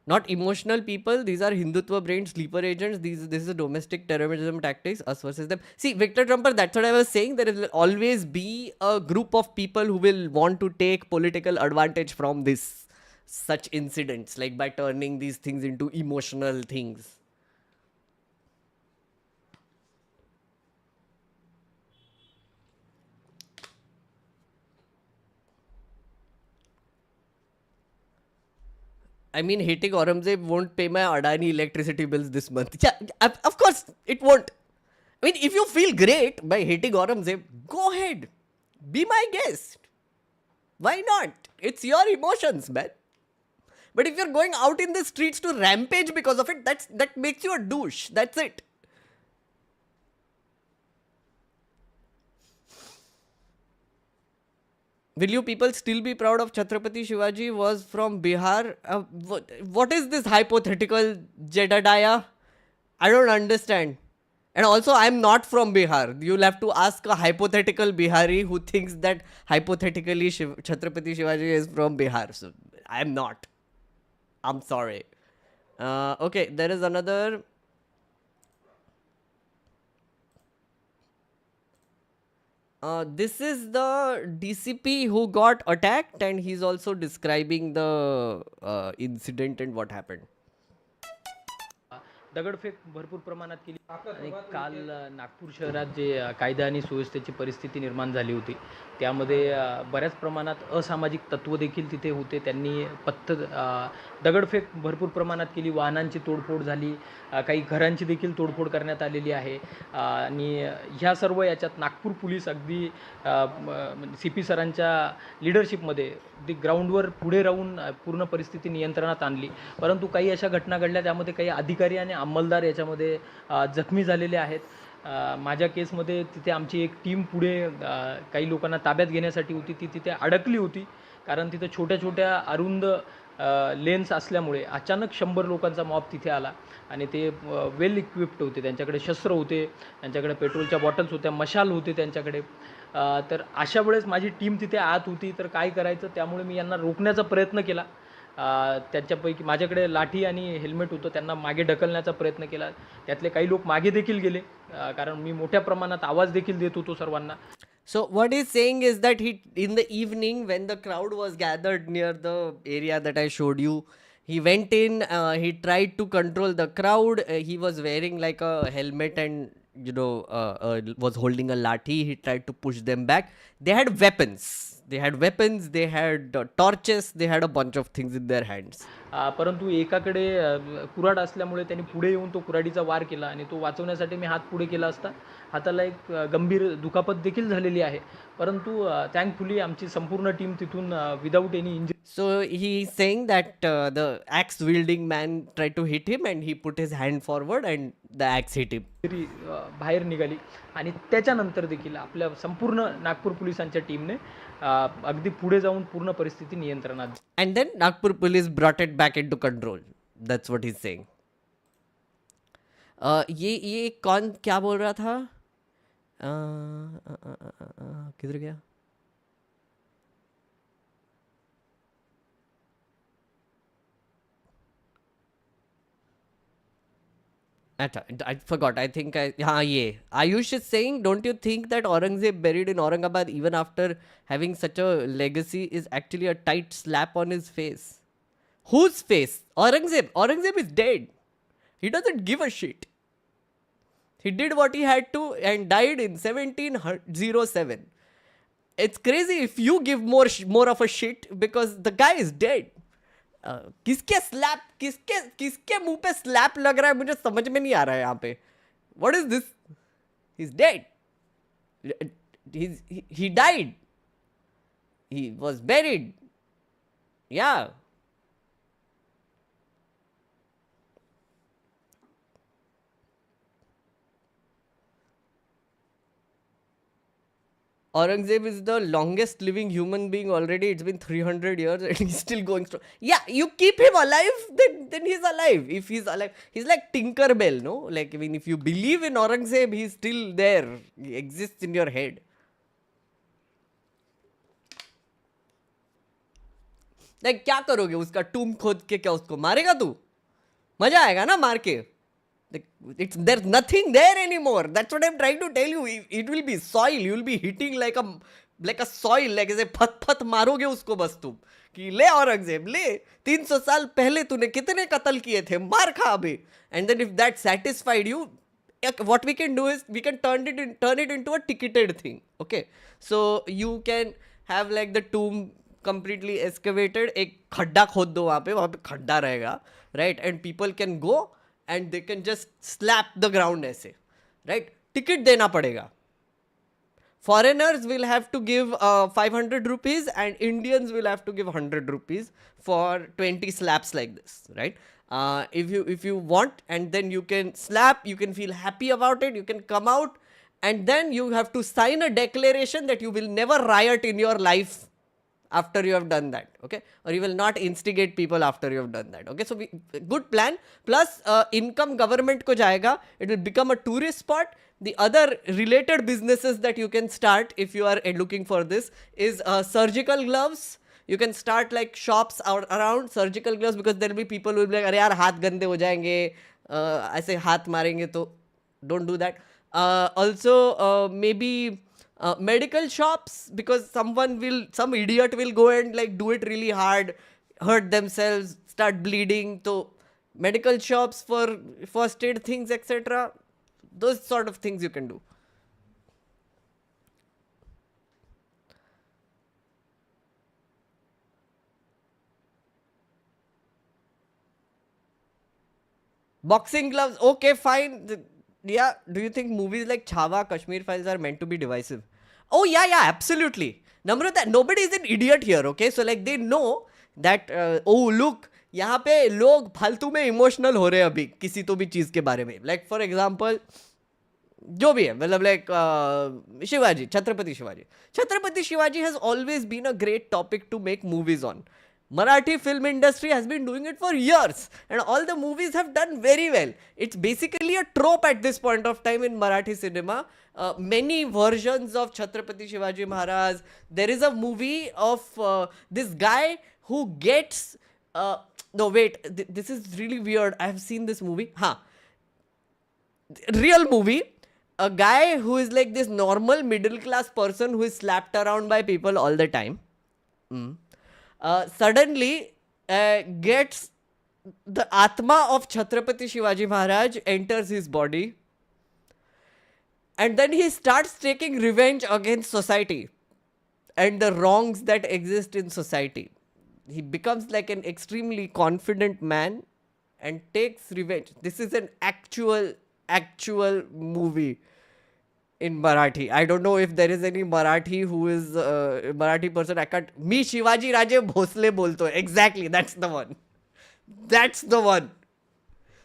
Speaker 1: Not emotional people. These are Hindutva brain sleeper agents. This is a domestic terrorism tactics. Us versus them. See, Victor Trumper, that's what I was saying. There will always be a group of people who will want to take political advantage from this such incidents, like by turning these things into emotional things. I mean, hating Aurangzeb won't pay my Adani electricity bills this month. Yeah, of course, it won't. I mean, if you feel great by hating Aurangzeb, go ahead. Be my guest. Why not? It's your emotions, man. But if you're going out in the streets to rampage because of it, that makes you a douche. That's it. Will you people still be proud of Chhatrapati Shivaji was from Bihar? What is this hypothetical Jedediah? I don't understand. And also, I'm not from Bihar. You'll have to ask a hypothetical Bihari who thinks that hypothetically Chhatrapati Shivaji is from Bihar. So, I'm not. I'm sorry. Okay, there is another. This is the DCP who got attacked, and he's also describing the incident and what happened.
Speaker 3: दगडफेक भरपूर प्रमाणात केली आणि काल नागपूर शहरात जे कायदा आणि सुव्यवस्थेची परिस्थिती निर्माण झाली होती त्यामध्ये बऱ्याच प्रमाणात असामाजिक तत्व देखील तिथे होते. त्यांनी दगडफेक भरपूर प्रमाणात केली, वाहनांची तोडफोड झाली, काही घरांची देखील तोडफोड करण्यात आलेली आहे. आणि ह्या सर्व याच्यात नागपूर पोलीस अगदी CP सरांच्या लीडरशिपमध्ये ग्राउंडवर पुढे राहून पूर्ण परिस्थिती नियंत्रणात आणली. परंतु काही अशा घटना घडल्या त्यामध्ये काही अधिकारी आणि अंमलदार याच्यामध्ये जखमी झालेले आहेत. माझ्या केसमध्ये तिथे आमची एक टीम पुढे काही लोकांना ताब्यात घेण्यासाठी होती, ती तिथे अडकली होती कारण तिथे छोट्या छोट्या अरुंद लेन्स असल्यामुळे अचानक 100 लोकांचा मॉब तिथे आला आणि ते वेल इक्विप्ड होते, त्यांच्याकडे शस्त्र होते, त्यांच्याकडे पेट्रोलच्या बॉटल्स होत्या, मशाल होते त्यांच्याकडे. तर अशा वेळेस माझी टीम तिथे आत होती, तर काय करायचं, त्यामुळे मी यांना रोखण्याचा प्रयत्न केला. त्यांच्यापैकी माझ्याकडे लाठी आणि हेल्मेट होतं, त्यांना मागे ढकलण्याचा प्रयत्न केला. त्यातले काही लोक मागे देखील गेले, कारण मी मोठ्या प्रमाणात आवाज देखील देत होतो सर्वांना.
Speaker 1: So what he's saying is that he, in the evening when the crowd was gathered near the area that I showed you, he went in, he tried to control the crowd. He was wearing like a helmet and was holding a lathi. He tried to push them back. They had weapons. They had torches. They had a bunch of things in their hands.
Speaker 3: परंतु एकाकडे कुऱ्हाड असल्यामुळे त्यांनी पुढे येऊन तो कुऱ्हाडीचा वार केला आणि तो वाचवण्यासाठी मी हात पुढे केला असता हाताला एक गंभीर दुखापत देखील झालेली आहे. परंतु थँकफुली आमची संपूर्ण टीम तिथून without any injury.
Speaker 1: So he's saying that the axe wielding man tried to hit him and he put his hand forward and the axe hit him.
Speaker 3: बाहेर निघाली आणि त्याच्यानंतर देखील आपल्या संपूर्ण नागपूर पोलिसांच्या टीमने अगदी पुढे जाऊन पूर्ण परिस्थिती नियंत्रणात.
Speaker 1: And then Nagpur police brought it back into control. That's what he's saying. ये कौन क्या बोल रहा था? किधर गया? I forgot. I think Ayush is saying, don't you think that Aurangzeb buried in Aurangabad even after having such a legacy is actually a tight slap on his face? Whose face? Aurangzeb. Aurangzeb is dead. He doesn't give a shit. He did what he had to and died in 1707. It's crazy if you give more of a shit because the guy is dead. किसके मुंह पे slab लग रहा है मुझे समझ में नहीं आ रहा है यहाँ पे. What is this? He is dead. He died. He was buried. Yeah. Aurangzeb is the longest living human being already. It's been 300 years and he's still going strong. Yeah, you keep him alive, then he's alive. If he's alive, he's like Tinkerbell, no? Like, I mean, if you believe in Aurangzeb, he's still there. He exists in your head. Like, क्या करोगे उसका टूम खोद के? क्या उसको मारेगा तू? मजा आएगा ना मार के. There's nothing there anymore. That's what I'm trying to tell you. It will be soil. You'll be hitting like a soil. Like ऐसे फत मारोगे उसको बस तुम कि ले औरंगजेब ले 300 साल पहले तूने कितने कत्ल किए थे, मार खा अभी. And then if that satisfied you, what we can do is we can turn it into a ticketed thing. Okay, so you can have like the tomb completely excavated. एक खड्डा खोद दो वहाँ पे खड्डा रहेगा, right? And people can go and they can just slap the ground ऐसे, right? Ticket देना पड़ेगा. Foreigners will have to give 500 rupees and Indians will have to give 100 rupees for 20 slaps like this, right? If you want, and then you can slap, you can feel happy about it, you can come out, and then you have to sign a declaration that you will never riot in your life after you have done that, okay? Or you will not instigate people after you have done that, okay? So good plan. Plus income government ko jayega. It will become a tourist spot. The other related businesses that you can start if you are looking for this is surgical gloves. You can start like shops around surgical gloves, because there will be people who will be like, अरे यार हाथ गंदे हो जाएंगे, ऐसे हाथ मारेंगे तो don't do that. Also maybe medical shops, because some idiot will go and like do it really hard, hurt themselves, start bleeding. So medical shops for first aid things, etc. Those sort of things you can do. Boxing gloves, okay, fine. Yeah, do you think movies like Chhawa, Kashmir Files are meant to be divisive? Oh yeah, absolutely. Namrata, nobody is an idiot here, okay? So like they know that, oh look, यहाँ पे लोग फालतू में emotional हो रहे हैं अभी किसी तो भी चीज़ के बारे में. Like for example, जो भी है, मतलब like Shivaji, Chhatrapati Shivaji has always been a great topic to make movies on. Marathi film industry has been doing it for years, and all the movies have done very well. It's basically a trope at this point of time in Marathi cinema. Many versions of Chhatrapati Shivaji Maharaj. There is a movie of this guy who gets. No, wait, this is really weird. I have seen this movie. Real movie. A guy who is like this normal middle class person who is slapped around by people all the time. Suddenly gets the Atma of Chhatrapati Shivaji Maharaj enters his body, and then he starts taking revenge against society and the wrongs that exist in society. He becomes like an extremely confident man and takes revenge. This is an actual movie in Marathi. I don't know if there is any Marathi who is Marathi person. I can't. Me Shivaji Raje Bhosle bolto. Exactly, that's the one. That's the one.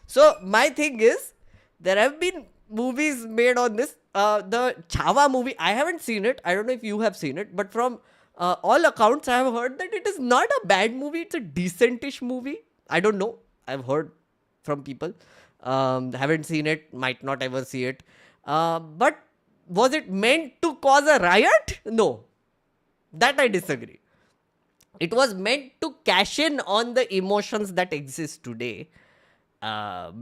Speaker 1: So my thing is, there have been movies made on this. The Chhawa movie, I haven't seen it. I don't know if you have seen it, but from all accounts, I have heard that it is not a bad movie. It's a decentish movie. I don't know. I've heard from people. Haven't seen it. Might not ever see it. But was it meant to cause a riot? No. That I disagree. It was meant to cash in on the emotions that exist today.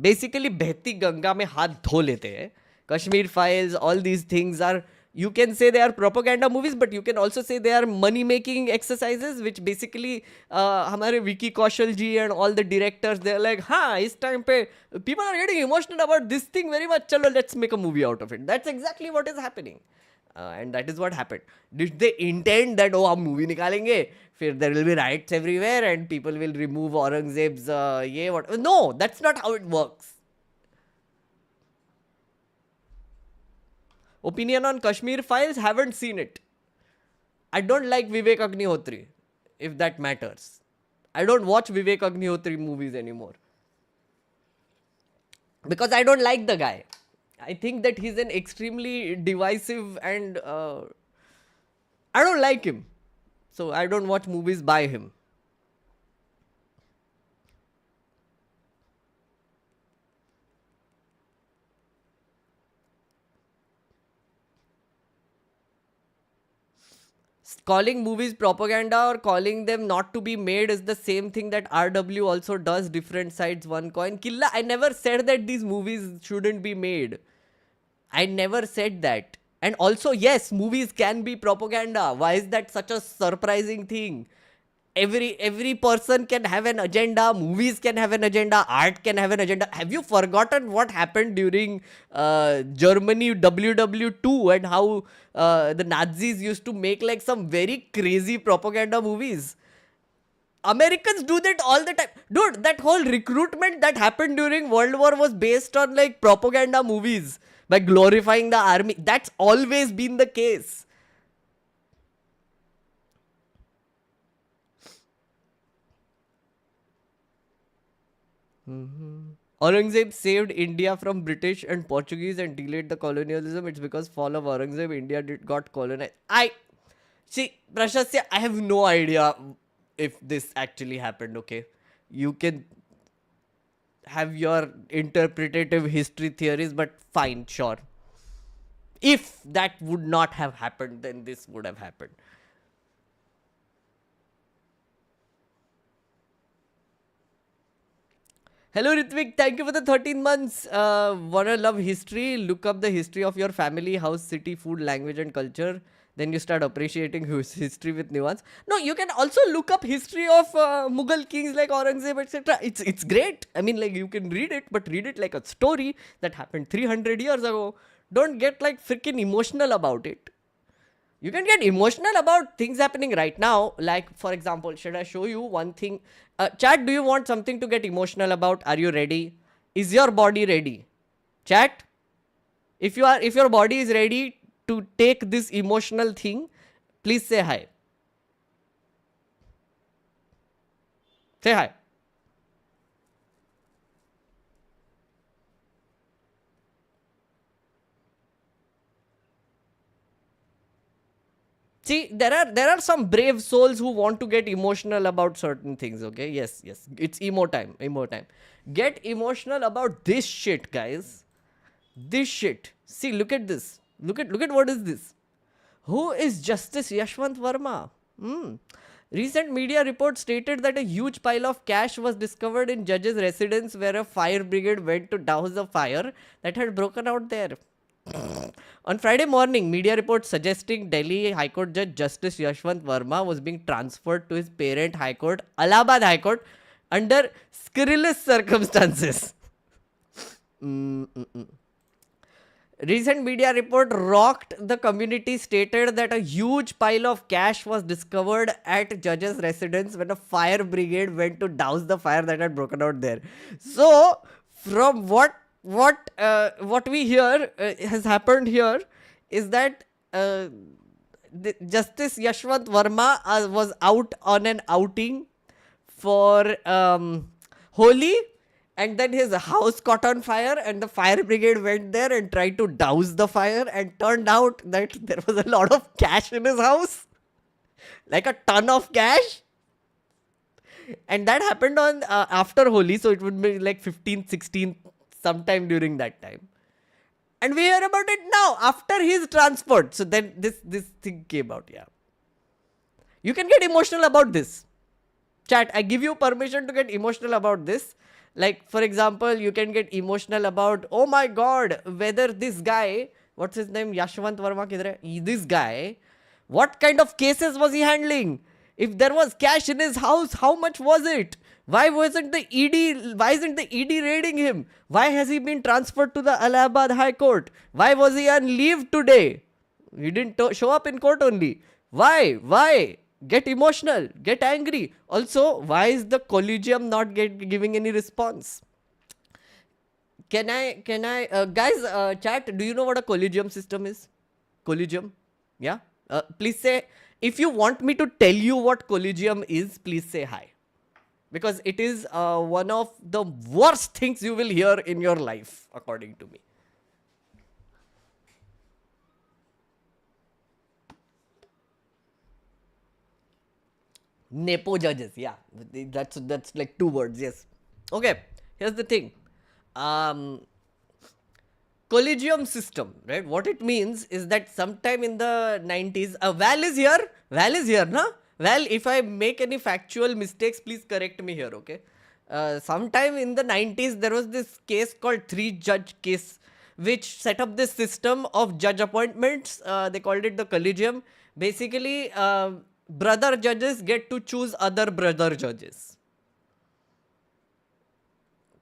Speaker 1: Basically, Behti Ganga mein haath dho lete hai. Kashmir Files, all these things are, you can say they are propaganda movies, but you can also say they are money making exercises, which basically hamare Vicky Kaushal ji and all the directors, they're like, is time pe people are getting emotional about this thing very much, chalo let's make a movie out of it. That's exactly what is happening. And that is what happened. Did they intend that, oh, hum movie nikalenge, फिर there will be riots everywhere and people will remove Aurangzeb's what? No, that's not how it works. Opinion on Kashmir Files, haven't seen it. I don't like Vivek Agnihotri, if that matters. I don't watch Vivek Agnihotri movies anymore. Because I don't like the guy. I think that he's an extremely divisive and I don't like him. So I don't watch movies by him. Calling movies propaganda or calling them not to be made is the same thing that RW also does, different sides, one coin. Killa, I never said that these movies shouldn't be made. I never said that. And also, yes, movies can be propaganda. Why is that such a surprising thing? Every person can have an agenda. Movies can have an agenda. Art can have an agenda. Have you forgotten what happened during Germany WW2 and how the Nazis used to make like some very crazy propaganda movies? Americans do that all the time. Dude, that whole recruitment that happened during World War was based on like propaganda movies by glorifying the army. That's always been the case. Aurangzeb saved India from British and Portuguese and delayed the colonialism. It's because fall of Aurangzeb, India got colonized. See, Prashasya, I have no idea if this actually happened, okay? You can have your interpretative history theories, but fine, sure. If that would not have happened, then this would have happened. Hello Ritvik, thank you for the 13 months. Wanna love history? Look up the history of your family, house, city, food, language and culture. Then you start appreciating history with nuance. No, you can also look up history of Mughal kings like Aurangzeb, etc. It's great. I mean, like, you can read it, but read it like a story that happened 300 years ago. Don't get like freaking emotional about it. You can get emotional about things happening right now. Like, for example, should I show you one thing? Chat, do you want something to get emotional about? Are you ready? Is your body ready? Chat, if your body is ready to take this emotional thing, please say hi. Say hi. See, there are some brave souls who want to get emotional about certain things, okay? Yes, it's emo time. Get emotional about this shit, guys. This shit. See, look at this. Look at what is this? Who is Justice Yashwant Verma? Recent media reports stated that a huge pile of cash was discovered in judge's residence where a fire brigade went to douse the fire that had broken out there. On Friday morning, media reports suggesting Delhi High Court Judge Justice Yashwant Verma was being transferred to his parent High Court, Allahabad High Court, under scurrilous circumstances. Recent media report rocked the community, stated that a huge pile of cash was discovered at judge's residence when a fire brigade went to douse the fire that had broken out there. So, from what we hear has happened here is that Justice Yashwant Verma was out on an outing for Holi, and then his house caught on fire and the fire brigade went there and tried to douse the fire, and turned out that there was a lot of cash in his house, like a ton of cash. And that happened on after Holi, so it would be like 15th, 16th, sometime during that time. And we hear about it now after his transport. So then this thing came out. Yeah, you can get emotional about this. Chat, I give you permission to get emotional about this. Like, for example, you can get emotional about, oh my god, whether this guy, what's his name, Yashwant Verma kidhar hai? This guy, what kind of cases was he handling? If there was cash in his house, how much was it? Why isn't the ED raiding him? Why has he been transferred to the Allahabad High Court? Why was he on leave today? He didn't show up in court only. Why? Get emotional, get angry. Also, why is the collegium not giving any response? Can I, guys, chat, do you know what a collegium system is? Collegium? Yeah? Please say, if you want me to tell you what collegium is, please say hi. Because it is one of the worst things you will hear in your life, according to me. Nepo judges, yeah, that's like 2 words. Yes. Okay, here's the thing. Collegium system, right? What it means is that sometime in the 90s, Val is here, na? Val, if I make any factual mistakes, please correct me here, okay? Sometime in the 90s, there was this case called 3-judge case, which set up this system of judge appointments. They called it the collegium. Basically, brother judges get to choose other brother judges.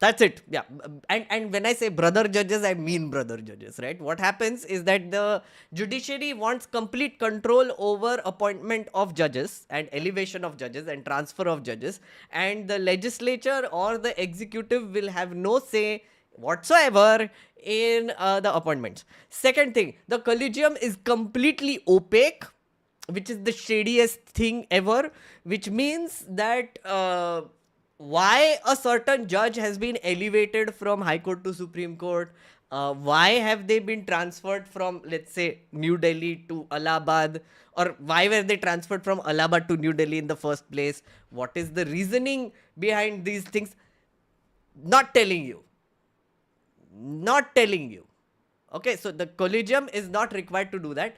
Speaker 1: That's it. Yeah. And when I say brother judges, I mean brother judges, right? What happens is that the judiciary wants complete control over appointment of judges and elevation of judges and transfer of judges. And the legislature or the executive will have no say whatsoever in the appointments. Second thing, the collegium is completely opaque, which is the shadiest thing ever, which means that why a certain judge has been elevated from High Court to Supreme Court, why have they been transferred from, let's say, New Delhi to Allahabad, or why were they transferred from Allahabad to New Delhi in the first place, what is the reasoning behind these things, not telling you. Okay, so the collegium is not required to do that.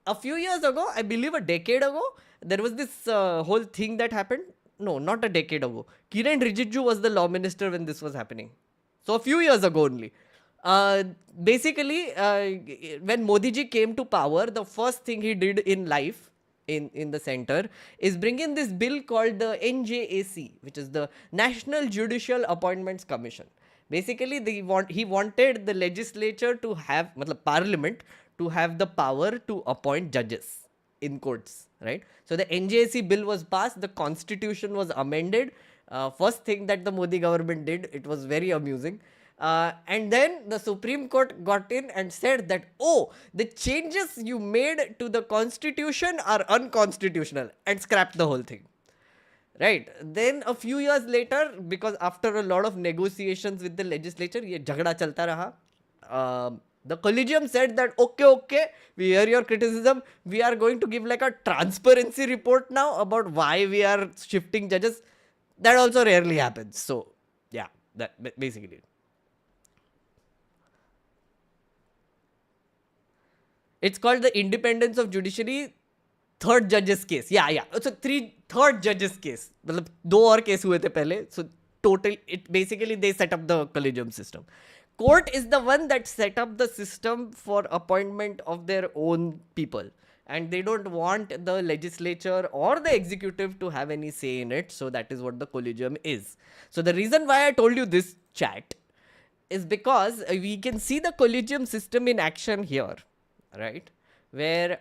Speaker 1: A few years ago, I believe a decade ago, there was this whole thing that happened. No, not a decade ago. Kiren Rijiju was the law minister when this was happening. So a few years ago only. Basically, when Modi ji came to power, the first thing he did in life, in the center, is bring in this bill called the NJAC, which is the National Judicial Appointments Commission. Basically, he wanted the legislature to have, parliament, to have the power to appoint judges in courts, right? So the NJAC bill was passed, the constitution was amended. First thing that the Modi government did, it was very amusing. And then the Supreme Court got in and said that, oh, the changes you made to the constitution are unconstitutional, and scrapped the whole thing. Right. Then a few years later, because after a lot of negotiations with the legislature, ye jhagda chalta raha. The collegium said that, okay, we hear your criticism. We are going to give like a transparency report now about why we are shifting judges. That also rarely happens. So, yeah, that basically. It's called the independence of judiciary third judge's case. Yeah. So third judge's case. मतलब दो और case हुए थे पहले. So total, it basically they set up the collegium system. Court is the one that set up the system for appointment of their own people. And they don't want the legislature or the executive to have any say in it. So that is what the collegium is. So the reason why I told you this chat is because we can see the collegium system in action here, right? Where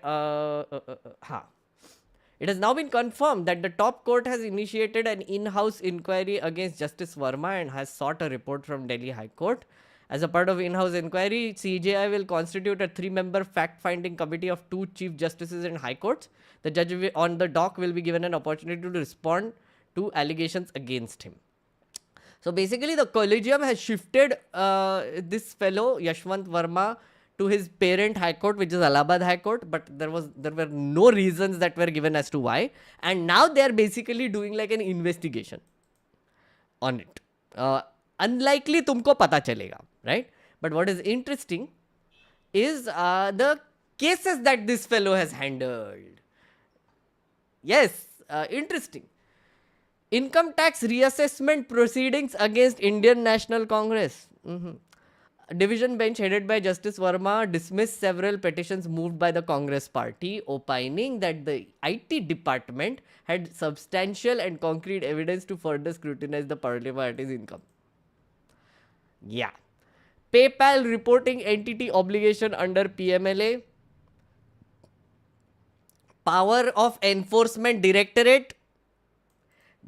Speaker 1: it has now been confirmed that the top court has initiated an in-house inquiry against Justice Verma and has sought a report from Delhi High Court. As a part of in-house inquiry, CJI will constitute a 3-member fact-finding committee of 2 chief justices in high courts. The judge on the dock will be given an opportunity to respond to allegations against him. So basically, the collegium has shifted this fellow Yashwant Verma to his parent high court, which is Allahabad High Court, but there were no reasons that were given as to why, and now they are basically doing like an investigation on it. Unlikely tumko pata chalega, right? But what is interesting is the cases that this fellow has handled. Yes, interesting. Income tax reassessment proceedings against Indian National Congress. Division bench headed by Justice Verma dismissed several petitions moved by the Congress party, opining that the IT department had substantial and concrete evidence to further scrutinize the party's income. Yeah. PayPal reporting entity obligation under PMLA. Power of Enforcement Directorate.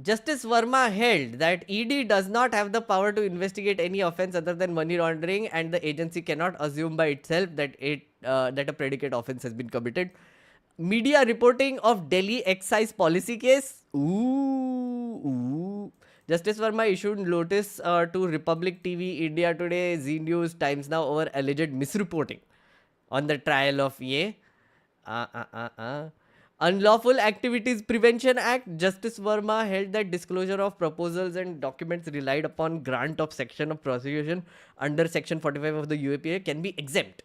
Speaker 1: Justice Verma held that ED does not have the power to investigate any offence other than money laundering, and the agency cannot assume by itself that a predicate offence has been committed. Media reporting of Delhi excise policy case. Justice Verma issued notice to Republic TV, India Today, Zee News, Times Now over alleged misreporting on the trial of Ye. Unlawful Activities Prevention Act. Justice Verma held that disclosure of proposals and documents relied upon grant of section of prosecution under Section 45 of the UAPA can be exempt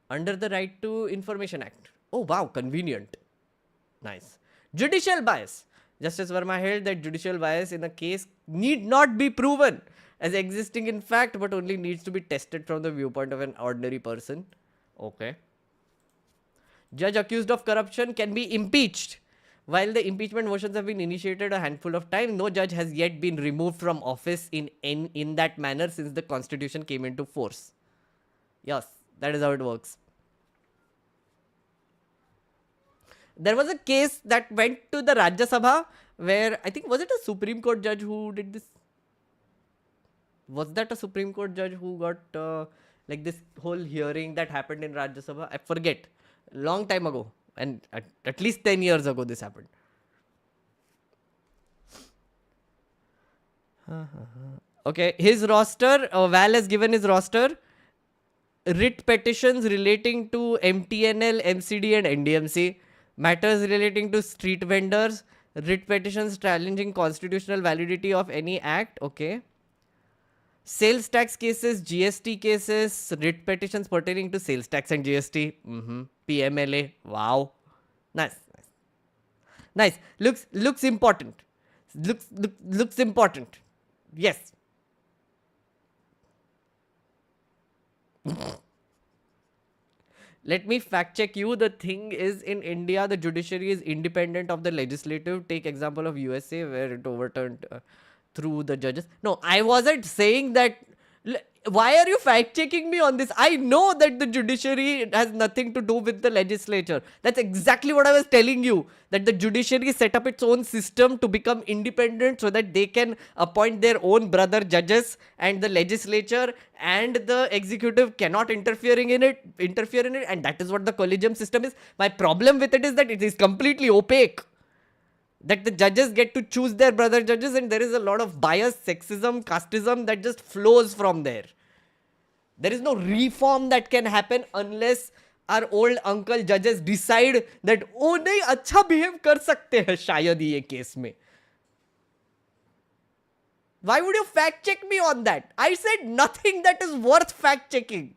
Speaker 1: under the Right to Information Act. Oh wow, convenient. Nice. Judicial bias. Justice Verma held that judicial bias in a case need not be proven as existing in fact, but only needs to be tested from the viewpoint of an ordinary person. Okay. Judge accused of corruption can be impeached. While the impeachment motions have been initiated a handful of times, no judge has yet been removed from office in that manner since the constitution came into force. Yes, that is how it works. There was a case that went to the Rajya Sabha where I think, was it a Supreme Court judge who did this? Was that a Supreme Court judge who got like this whole hearing that happened in Rajya Sabha? I forget. Long time ago, and at least 10 years ago this happened. Okay, his roster, Val has given his roster. Writ petitions relating to MTNL, MCD and NDMC. Matters relating to street vendors. Writ petitions challenging constitutional validity of any act. Okay. Sales tax cases, GST cases, writ petitions pertaining to sales tax and GST. PMLA. Wow. Nice. Looks important. Looks important. Yes. Let me fact check you. The thing is, in India, the judiciary is independent of the legislative. Take example of USA where it overturned through the judges. No, I wasn't saying that. Why are you fact checking me on this? I know that the judiciary has nothing to do with the legislature. That's exactly what I was telling you. That the judiciary set up its own system to become independent so that they can appoint their own brother judges, and the legislature and the executive cannot interfere in it. And that is what the collegium system is. My problem with it is that it is completely opaque. That the judges get to choose their brother judges, and there is a lot of bias, sexism, casteism that just flows from there. There is no reform that can happen unless our old uncle judges decide that oh नहीं अच्छा behave कर सकते हैं शायद ये case में. Why would you fact check me on that? I said nothing that is worth fact checking.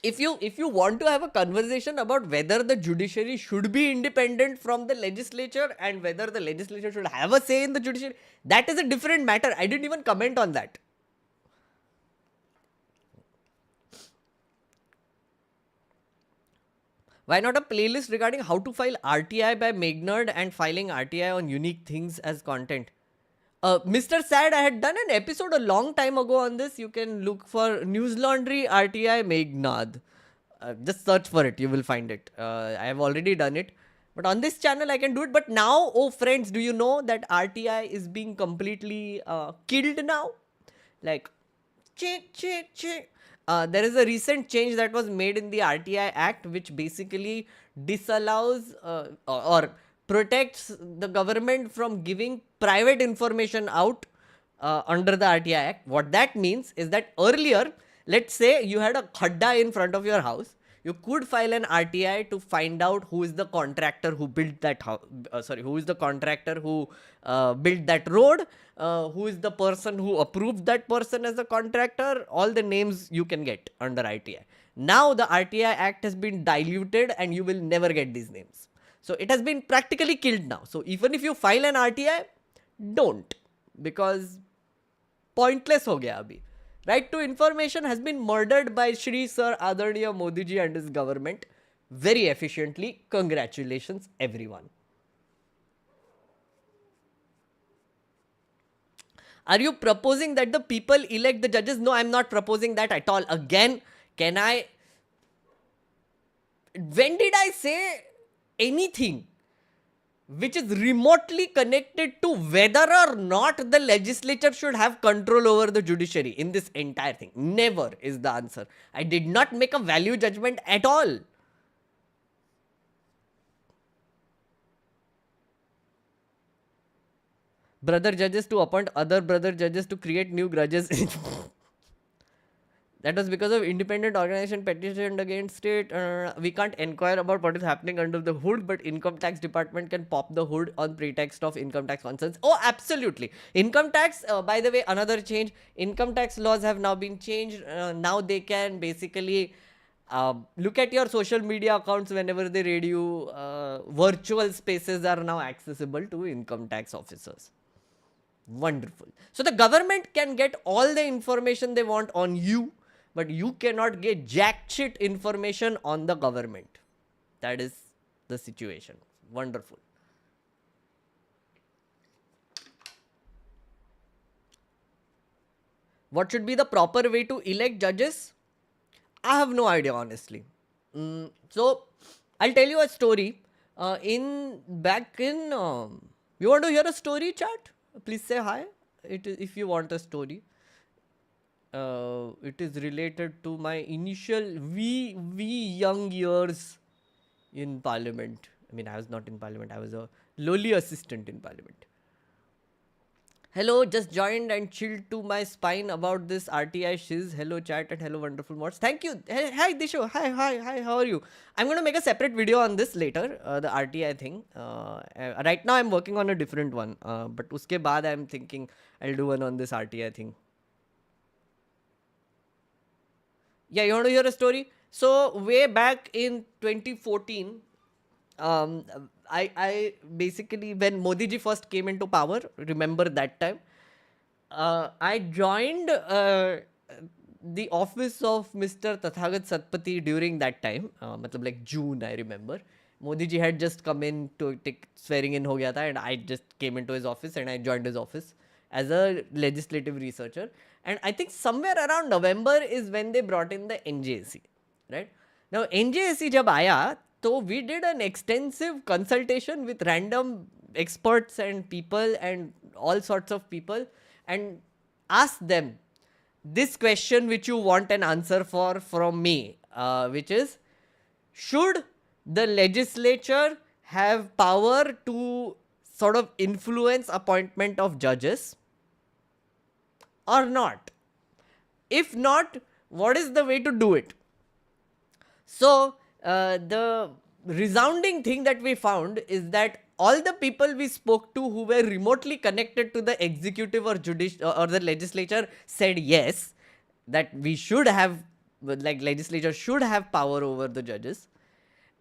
Speaker 1: If you want to have a conversation about whether the judiciary should be independent from the legislature and whether the legislature should have a say in the judiciary, that is a different matter. I didn't even comment on that. Why not a playlist regarding how to file RTI by Megnerd and filing RTI on unique things as content? Mr. Sad, I had done an episode a long time ago on this. You can look for News Laundry RTI Meghnad. Just search for it. You will find it. I have already done it. But on this channel, I can do it. But now, oh friends, do you know that RTI is being completely killed now? Like, there is a recent change that was made in the RTI Act, which basically disallows or protects the government from giving private information out under the RTI Act. What that means is that earlier, let's say you had a khadda in front of your house, you could file an RTI to find out who is the contractor who built that house. Who is the contractor who built that road? Who is the person who approved that person as a contractor? All the names you can get under RTI. Now the RTI Act has been diluted and you will never get these names. So it has been practically killed now. So even if you file an RTI, don't, because pointless ho gaya abhi. Right to information has been murdered by Shri Sir Adarniya Modi ji and his government very efficiently. Congratulations, everyone. Are you proposing that the people elect the judges? No, I'm not proposing that at all. Again, when did I say anything which is remotely connected to whether or not the legislature should have control over the judiciary in this entire thing? Never is the answer. I did not make a value judgment at all. Brother judges to appoint other brother judges to create new grudges. That was because of independent organization petitioned against it. We can't inquire about what is happening under the hood, but income tax department can pop the hood on pretext of income tax concerns. Oh, absolutely. Income tax, by the way, another change. Income tax laws have now been changed. Now they can basically look at your social media accounts whenever they raid you. Virtual spaces are now accessible to income tax officers. Wonderful. So the government can get all the information they want on you, but you cannot get jack shit information on the government. That is the situation. Wonderful. What should be the proper way to elect judges? I have no idea, honestly. So I'll tell you a story. You want to hear a story, chat? Please say hi. If you want a story. It is related to my initial young years in parliament. I mean, I was not in parliament. I was a lowly assistant in parliament. Hello, just joined and chilled to my spine about this RTI shiz. Hello chat and hello wonderful mods. Thank you. Hi Disho. Hi. How are you? I'm going to make a separate video on this later, the RTI thing. Right now I'm working on a different one. But uske baad I'm thinking I'll do one on this RTI thing. Yeah, you want to hear a story? So way back in 2014, I basically, when Modi ji first came into power, remember that time, I joined the office of Mr. Tathagat Satpathy during that time, like June, I remember. Modi ji had just come in to take swearing in ho gaya tha, and I just came into his office and I joined his office as a legislative researcher. And I think somewhere around November is when they brought in the NJSC, right? Now NJSC jab aaya, so we did an extensive consultation with random experts and people and all sorts of people and asked them this question which you want an answer for from me, which is, should the legislature have power to sort of influence appointment of judges? or not? If not, what is the way to do it? So, the resounding thing that we found is that all the people we spoke to who were remotely connected to the executive or or the legislature said yes, that we should have, like, legislature should have power over the judges.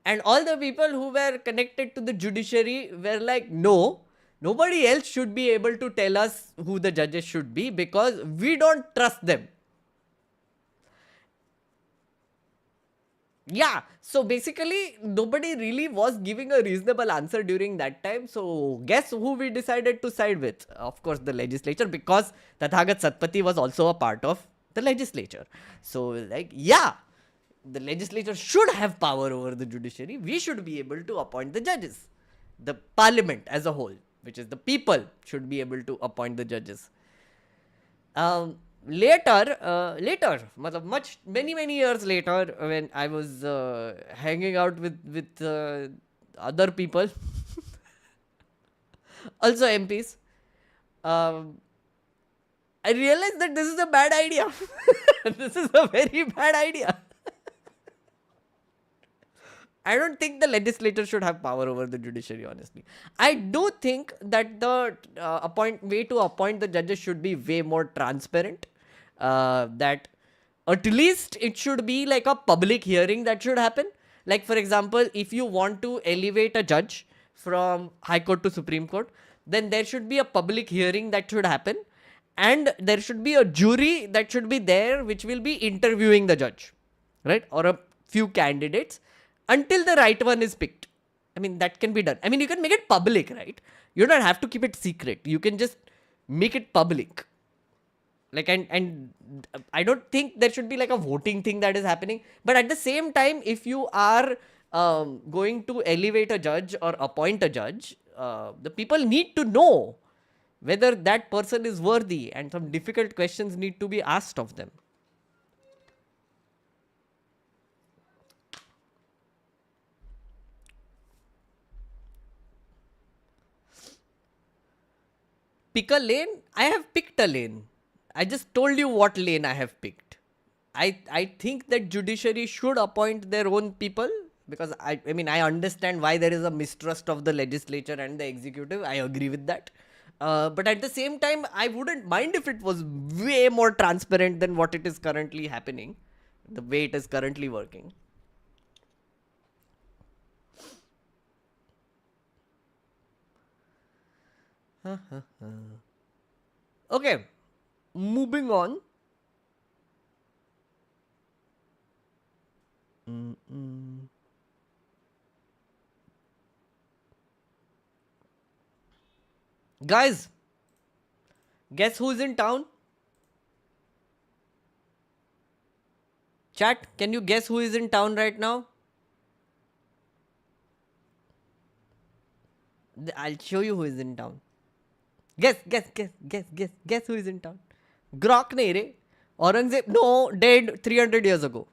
Speaker 1: And all the people who were connected to the judiciary were like, no, nobody else should be able to tell us who the judges should be because we don't trust them. Yeah, so basically nobody really was giving a reasonable answer during that time. So guess who we decided to side with? Of course, the legislature, because Tathagat Satpathy was also a part of the legislature. So, like, yeah, the legislature should have power over the judiciary. We should be able to appoint the judges. The parliament as a whole, which is the people, should be able to appoint the judges. Later, many years later, when I was hanging out with other people, also MPs, I realized that this is a bad idea. This is a very bad idea. I don't think the legislature should have power over the judiciary, honestly. I do think that the way to appoint the judges should be way more transparent. That at least it should be like a public hearing that should happen. Like, for example, if you want to elevate a judge from High Court to Supreme Court, then there should be a public hearing that should happen. And there should be a jury that should be there which will be interviewing the judge, right? Or a few candidates until the right one is picked. I mean, that can be done. I mean, you can make it public, right? You don't have to keep it secret. You can just make it public. Like, and I don't think there should be like a voting thing that is happening. But at the same time, if you are going to elevate a judge or appoint a judge, the people need to know whether that person is worthy, and some difficult questions need to be asked of them. Pick a lane? I have picked a lane. I just told you what lane I have picked. I think that judiciary should appoint their own people, because I mean, I understand why there is a mistrust of the legislature and the executive. I agree with that. But at the same time, I wouldn't mind if it was way more transparent than what it is currently happening, the way it is currently working. Okay, moving on. Guys, guess who's in town? Chat, can you guess who is in town right now? I'll show you who is in town. Guess who is in town? Grok nahi re. Aurangzeb, no, dead 300 years ago.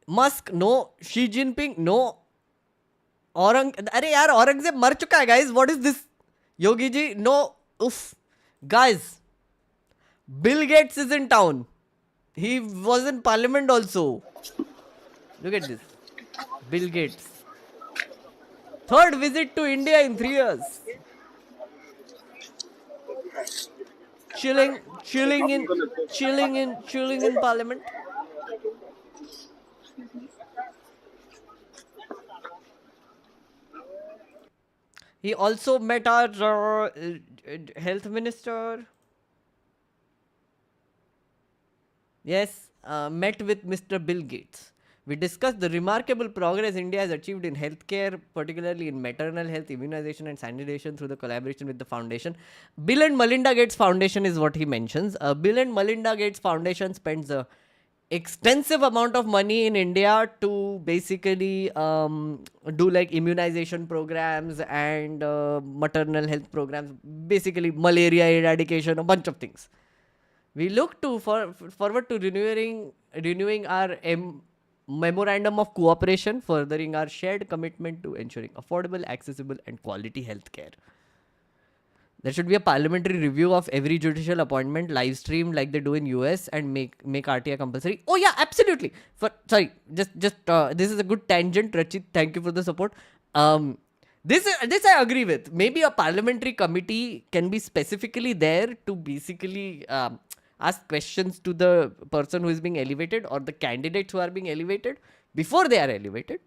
Speaker 1: Musk, no. Xi Jinping, no. अरे यार औरंगजेब मर चुका है guys. What is this? Yogi ji, no. Oof. Guys, Bill Gates is in town. He was in parliament also. Look at this. Bill Gates. Third visit to India in 3 years. Chilling in parliament. He also met our health minister. Yes, met with Mr. Bill Gates. We discussed the remarkable progress India has achieved in healthcare, particularly in maternal health, immunization and sanitation through the collaboration with the foundation. Bill and Melinda Gates Foundation is what he mentions. Bill and Melinda Gates Foundation spends a extensive amount of money in India to basically do like immunization programs and maternal health programs, basically malaria eradication, a bunch of things. We look forward to renewing our memorandum of cooperation, furthering our shared commitment to ensuring affordable, accessible and quality healthcare. There should be a parliamentary review of every judicial appointment, live stream like they do in US, and make RTI compulsory. Oh yeah, absolutely. Just this is a good tangent, Rachit. Thank you for the support. This I agree with. Maybe a parliamentary committee can be specifically there to basically ask questions to the person who is being elevated or the candidates who are being elevated before they are elevated,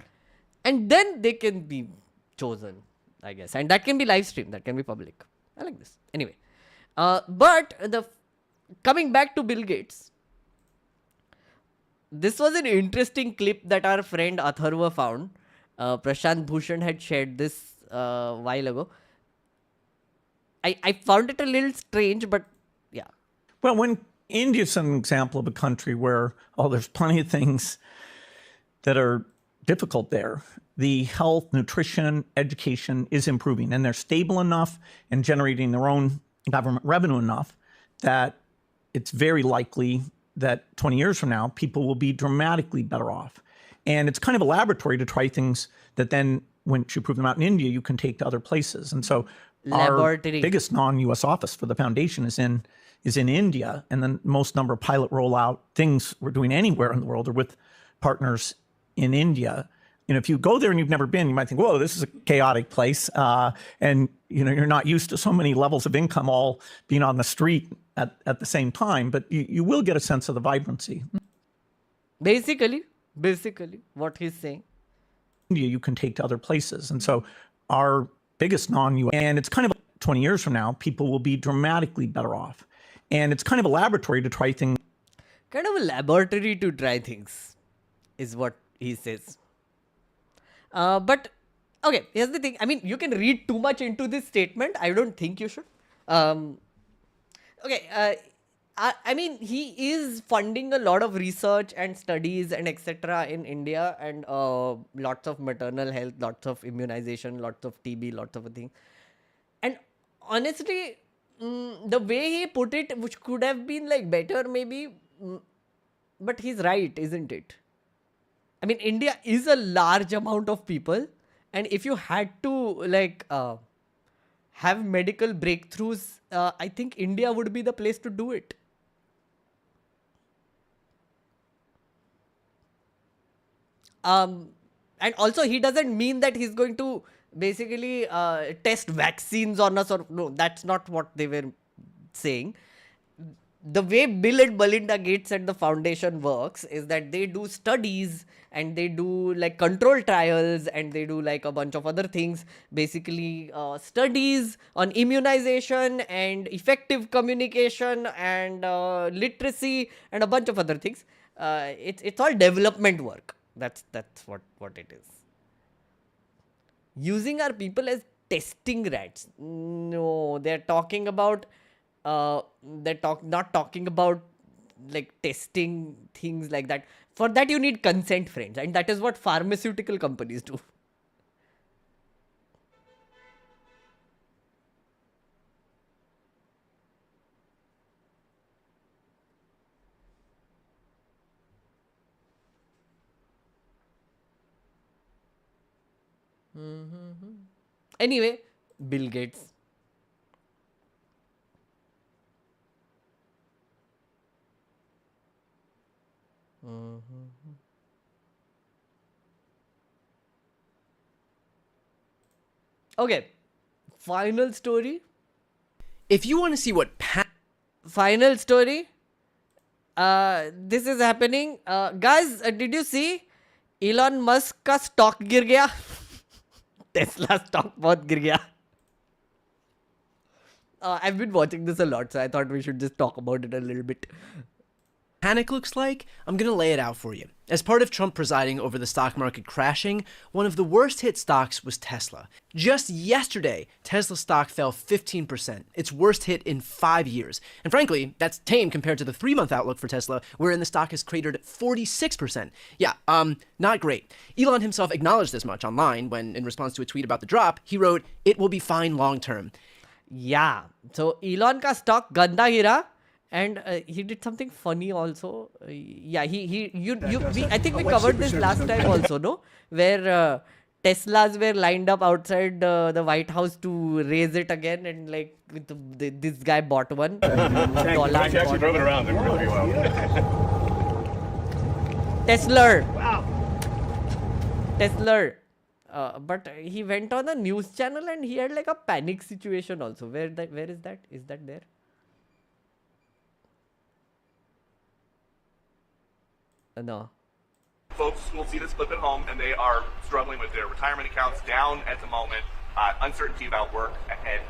Speaker 1: and then they can be chosen, I guess. And that can be live streamed, that can be public. I like this. Anyway, coming back to Bill Gates, this was an interesting clip that our friend Atharva found. Prashant Bhushan had shared this while ago. I found it a little strange, but yeah.
Speaker 4: Well, when India's an example of a country where, there's plenty of things that are difficult there. The health, nutrition, education is improving, and they're stable enough and generating their own government revenue enough that it's very likely that 20 years from now, people will be dramatically better off. And it's kind of a laboratory to try things that then, once you prove them out in India, you can take to other places. And so our biggest non-US office for the foundation is in India. And then most number of pilot rollout things we're doing anywhere in the world are with partners in India. If you go there and you've never been, you might think, whoa, this is a chaotic place. And you're not used to so many levels of income all being on the street at the same time, but you will get a sense of the vibrancy.
Speaker 1: Basically, what he's saying.
Speaker 4: India, you can take to other places. And so our biggest non-US, and it's kind of 20 years from now, people will be dramatically better off. And it's kind of a laboratory to try things.
Speaker 1: Kind of a laboratory to try things is what he says. But okay, here's the thing. I mean, you can read too much into this statement. I don't think you should. Okay, I mean, he is funding a lot of research and studies and etc. in India, and lots of maternal health, lots of immunization, lots of TB, lots of things. And honestly, the way he put it, which could have been like better maybe, but he's right, isn't it? I mean, India is a large amount of people, and if you had to have medical breakthroughs, I think India would be the place to do it. And also, he doesn't mean that he's going to basically test vaccines on us, or no, that's not what they were saying. The way Bill and Melinda Gates and the foundation works is that they do studies and they do control trials and they do a bunch of other things, basically studies on immunization and effective communication and literacy and a bunch of other things. It's all development work. That's what it is. Using our people as testing rats. No, they're talking about not talking about testing things like that. For that you need consent, friends, and that is what pharmaceutical companies do. Anyway, Bill Gates. Okay, final story.
Speaker 5: If you want to see what
Speaker 1: Final story. This is happening. Guys, did you see Elon Musk का stock गिर गया? Tesla stock बहुत गिर गया. I've been watching this a lot, so I thought we should just talk about it a little bit.
Speaker 5: panic looks like, I'm going to lay it out for you. As part of Trump presiding over the stock market crashing, one of the worst hit stocks was Tesla. Just yesterday, Tesla stock fell 15%, its worst hit in 5 years. And frankly, that's tame compared to the 3-month outlook for Tesla, wherein the stock has cratered 46%. Yeah, not great. Elon himself acknowledged this much online when, in response to a tweet about the drop, he wrote, "It will be fine long term."
Speaker 1: Yeah, so Elon ka stock ganda gira. And he did something funny also. I think we covered this last time also, no? Where Teslas were lined up outside the White House to raise it again, and like this guy bought one. Dolan
Speaker 6: She actually drove it around really well.
Speaker 1: Tesla. Tesla. But he went on a news channel and he had like a panic situation also. Where is that? Is that there? No.
Speaker 6: Folks will see this clip at home and they are struggling with their retirement accounts down at the moment, uncertainty about work ahead.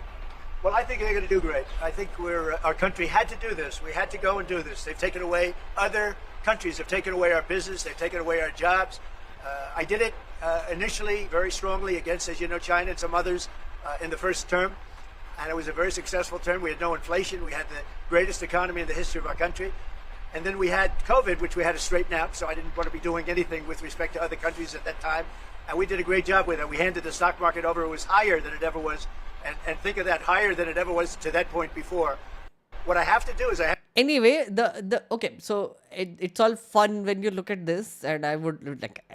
Speaker 7: Well, I think they're going to do great. I think our country had to do this. We had to go and do this. They've taken away, other countries have taken away our business. They've taken away our jobs. I did it initially very strongly against, as you know, China and some others in the first term. And it was a very successful term. We had no inflation. We had the greatest economy in the history of our country. And then we had COVID, which we had to straighten out. So I didn't want to be doing anything with respect to other countries at that time. And we did a great job with it. We handed the stock market over. It was higher than it ever was. And think of that, higher than it ever was to that point before. What I have to do is
Speaker 1: Anyway, okay, so it's all fun when you look at this, and I would like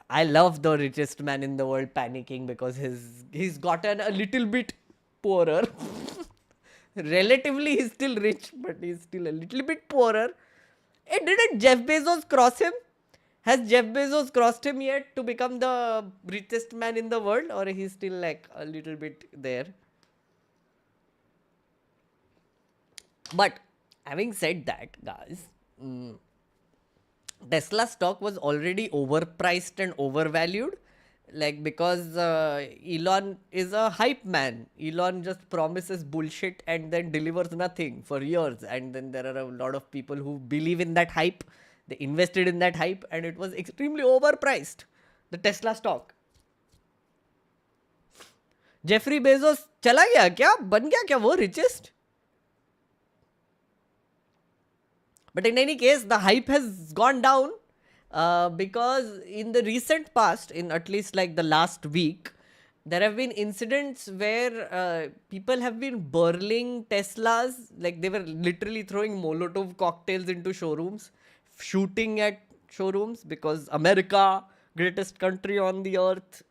Speaker 1: I love the richest man in the world panicking because he's gotten a little bit poorer. Relatively, he's still rich, but he's still a little bit poorer. Hey, didn't Jeff Bezos cross him? Has Jeff Bezos crossed him yet to become the richest man in the world, or he's still like a little bit there? But having said that, guys, Tesla stock was already overpriced and overvalued. Like, because Elon is a hype man. Elon just promises bullshit and then delivers nothing for years. And then there are a lot of people who believe in that hype. They invested in that hype and it was extremely overpriced. The Tesla stock. Jeffrey Bezos चला गया क्या? बन गया क्या वो richest? But in any case, the hype has gone down because in the recent past, in at least like the last week, there have been incidents where people have been burling Teslas. Like they were literally throwing Molotov cocktails into showrooms, shooting at showrooms because America, greatest country on the earth.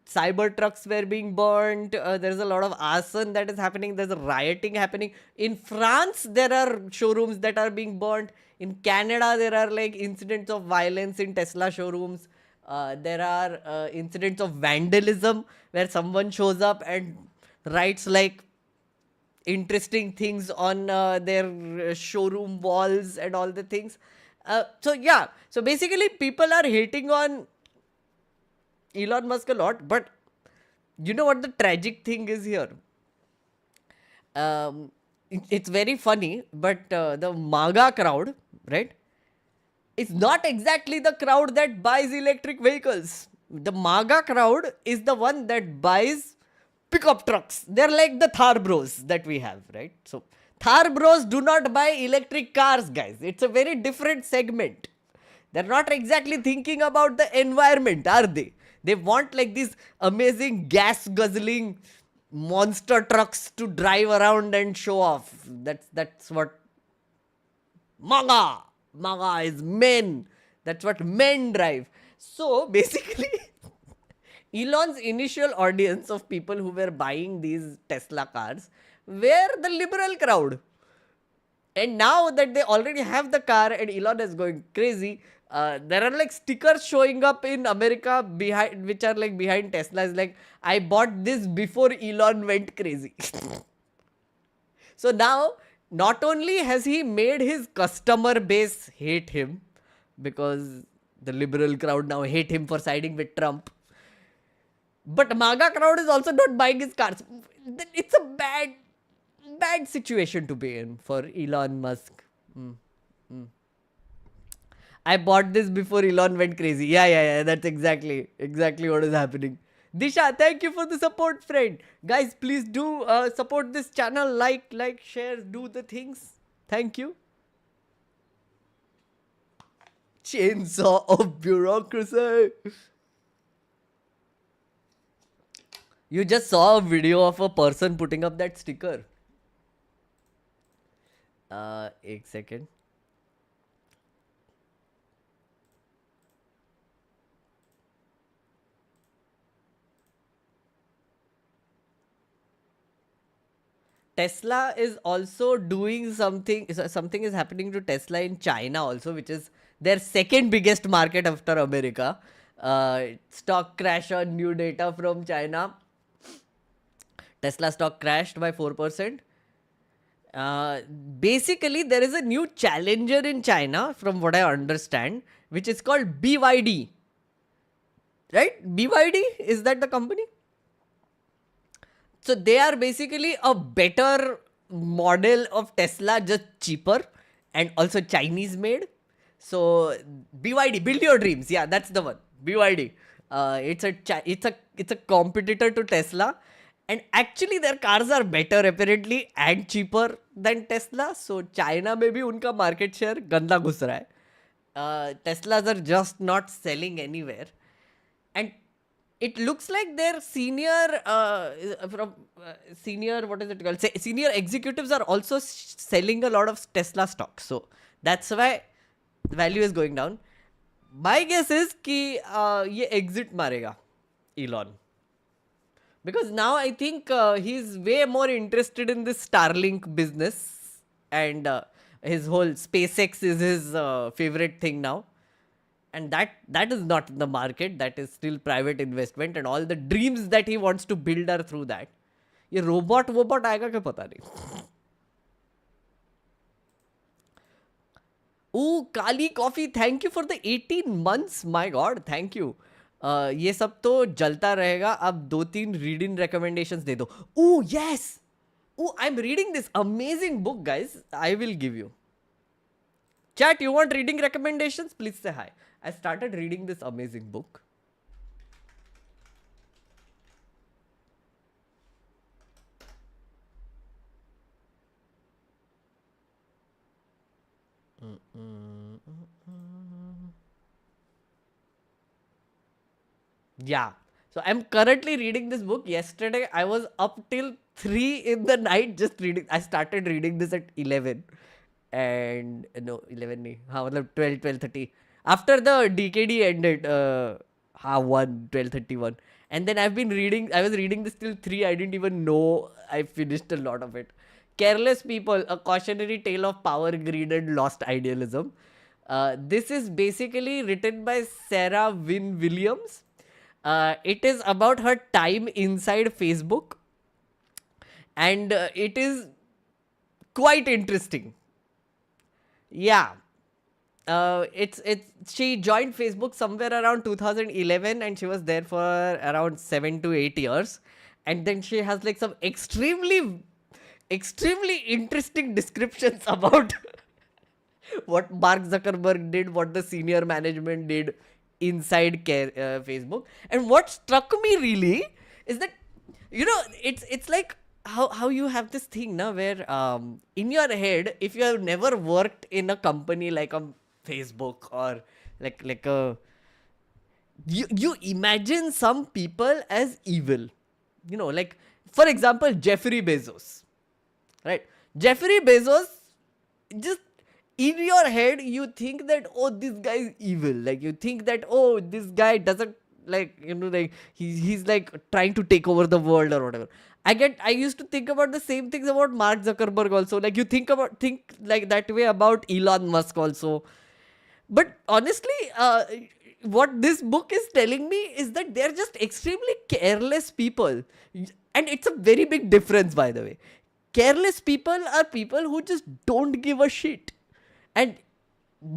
Speaker 1: Cyber trucks were being burnt. There's a lot of arson that is happening. There's a rioting happening. In France, there are showrooms that are being burnt. In Canada, there are like incidents of violence in Tesla showrooms. There are incidents of vandalism where someone shows up and writes like interesting things on their showroom walls and all the things. So yeah, so basically people are hating on Elon Musk a lot, but you know what the tragic thing is here? It's very funny, but the MAGA crowd, right? It's not exactly the crowd that buys electric vehicles. The MAGA crowd is the one that buys pickup trucks. They're like the Thar bros that we have, right? So Thar bros do not buy electric cars, guys. It's a very different segment. They're not exactly thinking about the environment, are they? They want like these amazing gas guzzling monster trucks to drive around and show off. That's what MAGA is men. That's what men drive. So basically, Elon's initial audience of people who were buying these Tesla cars were the liberal crowd. And now that they already have the car and Elon is going crazy, there are like stickers showing up in America behind, which are like behind Tesla. It's like, I bought this before Elon went crazy. So now, not only has he made his customer base hate him, because the liberal crowd now hate him for siding with Trump, but MAGA crowd is also not buying his cars. It's a bad situation to be in for Elon Musk. I bought this before Elon went crazy. Yeah. That's exactly what is happening. Disha, thank you for the support, friend. Guys, please do support this channel. Like, share, do the things. Thank you. Chainsaw of bureaucracy. You just saw a video of a person putting up that sticker. One second. Tesla is also doing something. Something is happening to Tesla in China also, which is their second biggest market after America. Stock crash on new data from China. Tesla stock crashed by 4%. Uh, Basically, there is a new challenger in China, from what I understand, which is called BYD. Right? BYD, is that the company? So they are basically a better model of Tesla, just cheaper and also Chinese made. So BYD, build your dreams. Yeah, that's the one. BYD. It's a competitor to Tesla, and actually their cars are better apparently and cheaper than Tesla. So China में भी उनका market share गंदा घुस रहा है. Teslas are just not selling anywhere, and it looks like their senior, what is it called, senior executives are also selling a lot of Tesla stock, so that's why the value is going down. My guess is कि ये exit मारेगा Elon, because now I think he's way more interested in this Starlink business, and his whole SpaceX is his favorite thing now. And that is not in the market. That is still private investment, and all the dreams that he wants to build are through that. ये robot आएगा क्या पता नहीं. Ooh, Kali Coffee, thank you for the 18 months. My God, thank you. ये सब तो जलता रहेगा. अब 2-3 reading recommendations दे दो. Ooh, yes. Ooh, I'm reading this amazing book, guys. I will give you. Chat, you want reading recommendations? Please say hi. I started reading this amazing book. Yeah. So I'm currently reading this book. Yesterday I was up till 3 in the night just reading. I started reading this at 11. And no, 11 nahi. हाँ, मतलब 12:30. After the DKD ended, 12:31. And then I was reading this till 3. I didn't even know I finished a lot of it. Careless People, a cautionary tale of power, greed, and lost idealism. This is basically written by Sarah Wynne Williams. It is about her time inside Facebook, and it is quite interesting. Yeah. It's she joined Facebook somewhere around 2011, and she was there for around 7 to 8 years, and then she has like some extremely interesting descriptions about what Mark Zuckerberg did, what the senior management did inside Facebook. And what struck me really is that, it's like how you have this thing now where in your head, if you have never worked in a company like a Facebook or like a, you imagine some people as evil, like for example Jeffrey Bezos, right? Jeffrey Bezos, just in your head you think that, oh, this guy is evil, like you think that, oh, this guy doesn't, like, like he's like trying to take over the world or whatever. I used to think about the same things about Mark Zuckerberg also, like you think like that way about Elon Musk also. But honestly, what this book is telling me is that they're just extremely careless people. And it's a very big difference, by the way. Careless people are people who just don't give a shit. And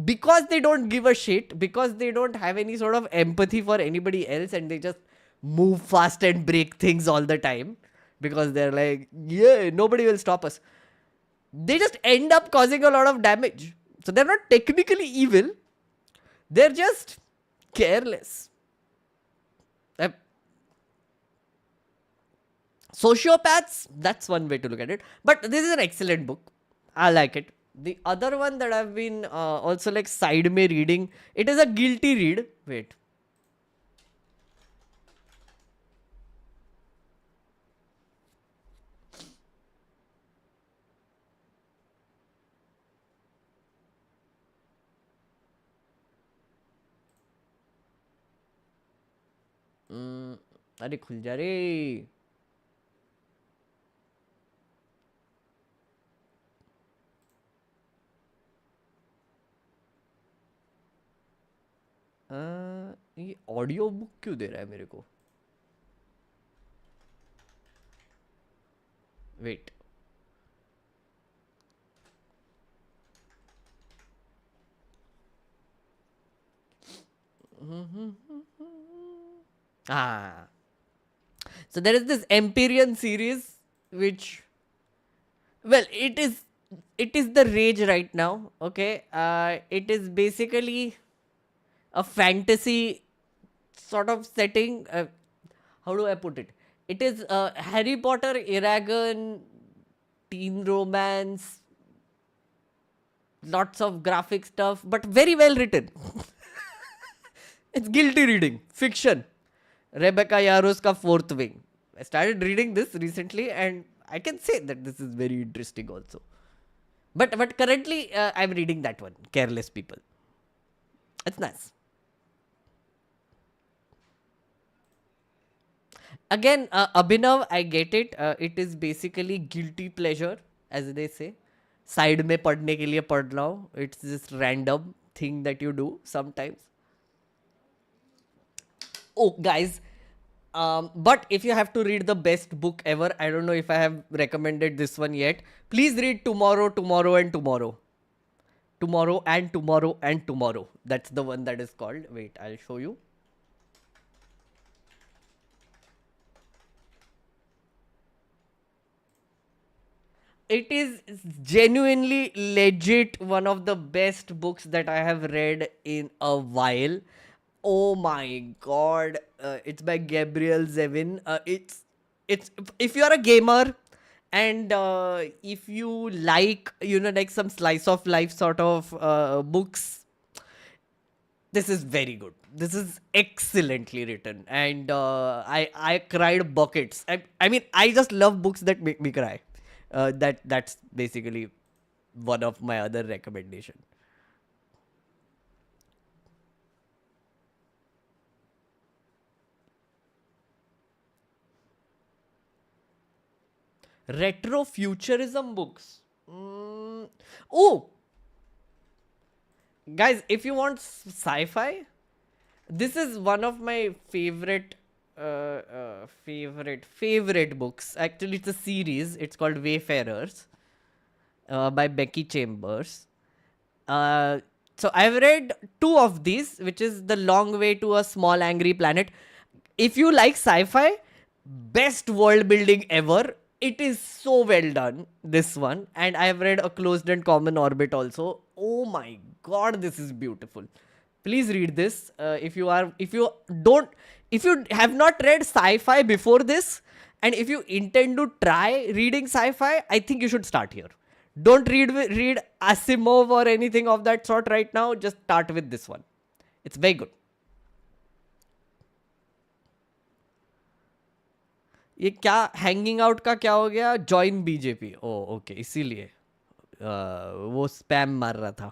Speaker 1: because they don't give a shit, because they don't have any sort of empathy for anybody else, and they just move fast and break things all the time, because they're like, yeah, nobody will stop us, they just end up causing a lot of damage. So they're not technically evil, they're just careless. Sociopaths, that's one way to look at it. But this is an excellent book. I like it. The other one that I've been also like side me reading, it is a guilty read. Wait. अरे खुल जा रे. ये audio book क्यों दे रहा है मेरे को? Wait, ah, so there is this Empyrean series, which, well, it is the rage right now. Okay, it is basically a fantasy sort of setting. How do I put it? It is Harry Potter, Eragon, teen romance, lots of graphic stuff, but very well written. It's guilty reading, fiction. Rebecca Yarros ka Fourth Wing. I started reading this recently, and I can say that this is very interesting also. But currently I'm reading that one, Careless People. It's nice. Again, Abhinav, I get it. It is basically guilty pleasure, as they say. Side में पढ़ने के लिए पढ़ रहा हूँ. It's just random thing that you do sometimes. Oh, guys. But if you have to read the best book ever, I don't know if I have recommended this one yet. Please read Tomorrow, Tomorrow and Tomorrow. Tomorrow and Tomorrow and Tomorrow. That's the one that is called. Wait, I'll show you. It is genuinely legit one of the best books that I have read in a while. Oh my god, it's by Gabriel Zevin. It's if you're a gamer and if you like, like some slice of life sort of books, this is very good. This is excellently written, and I cried buckets. I mean, I just love books that make me cry. That's basically one of my other recommendation. Retro futurism books. Oh, guys, if you want sci-fi, this is one of my favorite books. Actually, it's a series. It's called Wayfarers by Becky Chambers. So I've read 2 of these, which is The Long Way to a Small Angry Planet. If you like sci-fi, best world building ever. It is so well done, this one. And I've read A Closed and Common Orbit also. Oh my god, this is beautiful. Please read this. If you have not read sci-fi before this, and if you intend to try reading sci-fi, I think you should start here. Don't read Asimov or anything of that sort right now. Just start with this one. It's very good. ये क्या hanging out का क्या हो गया? Join BJP. ओ okay, इसीलिए वो spam मार रहा था.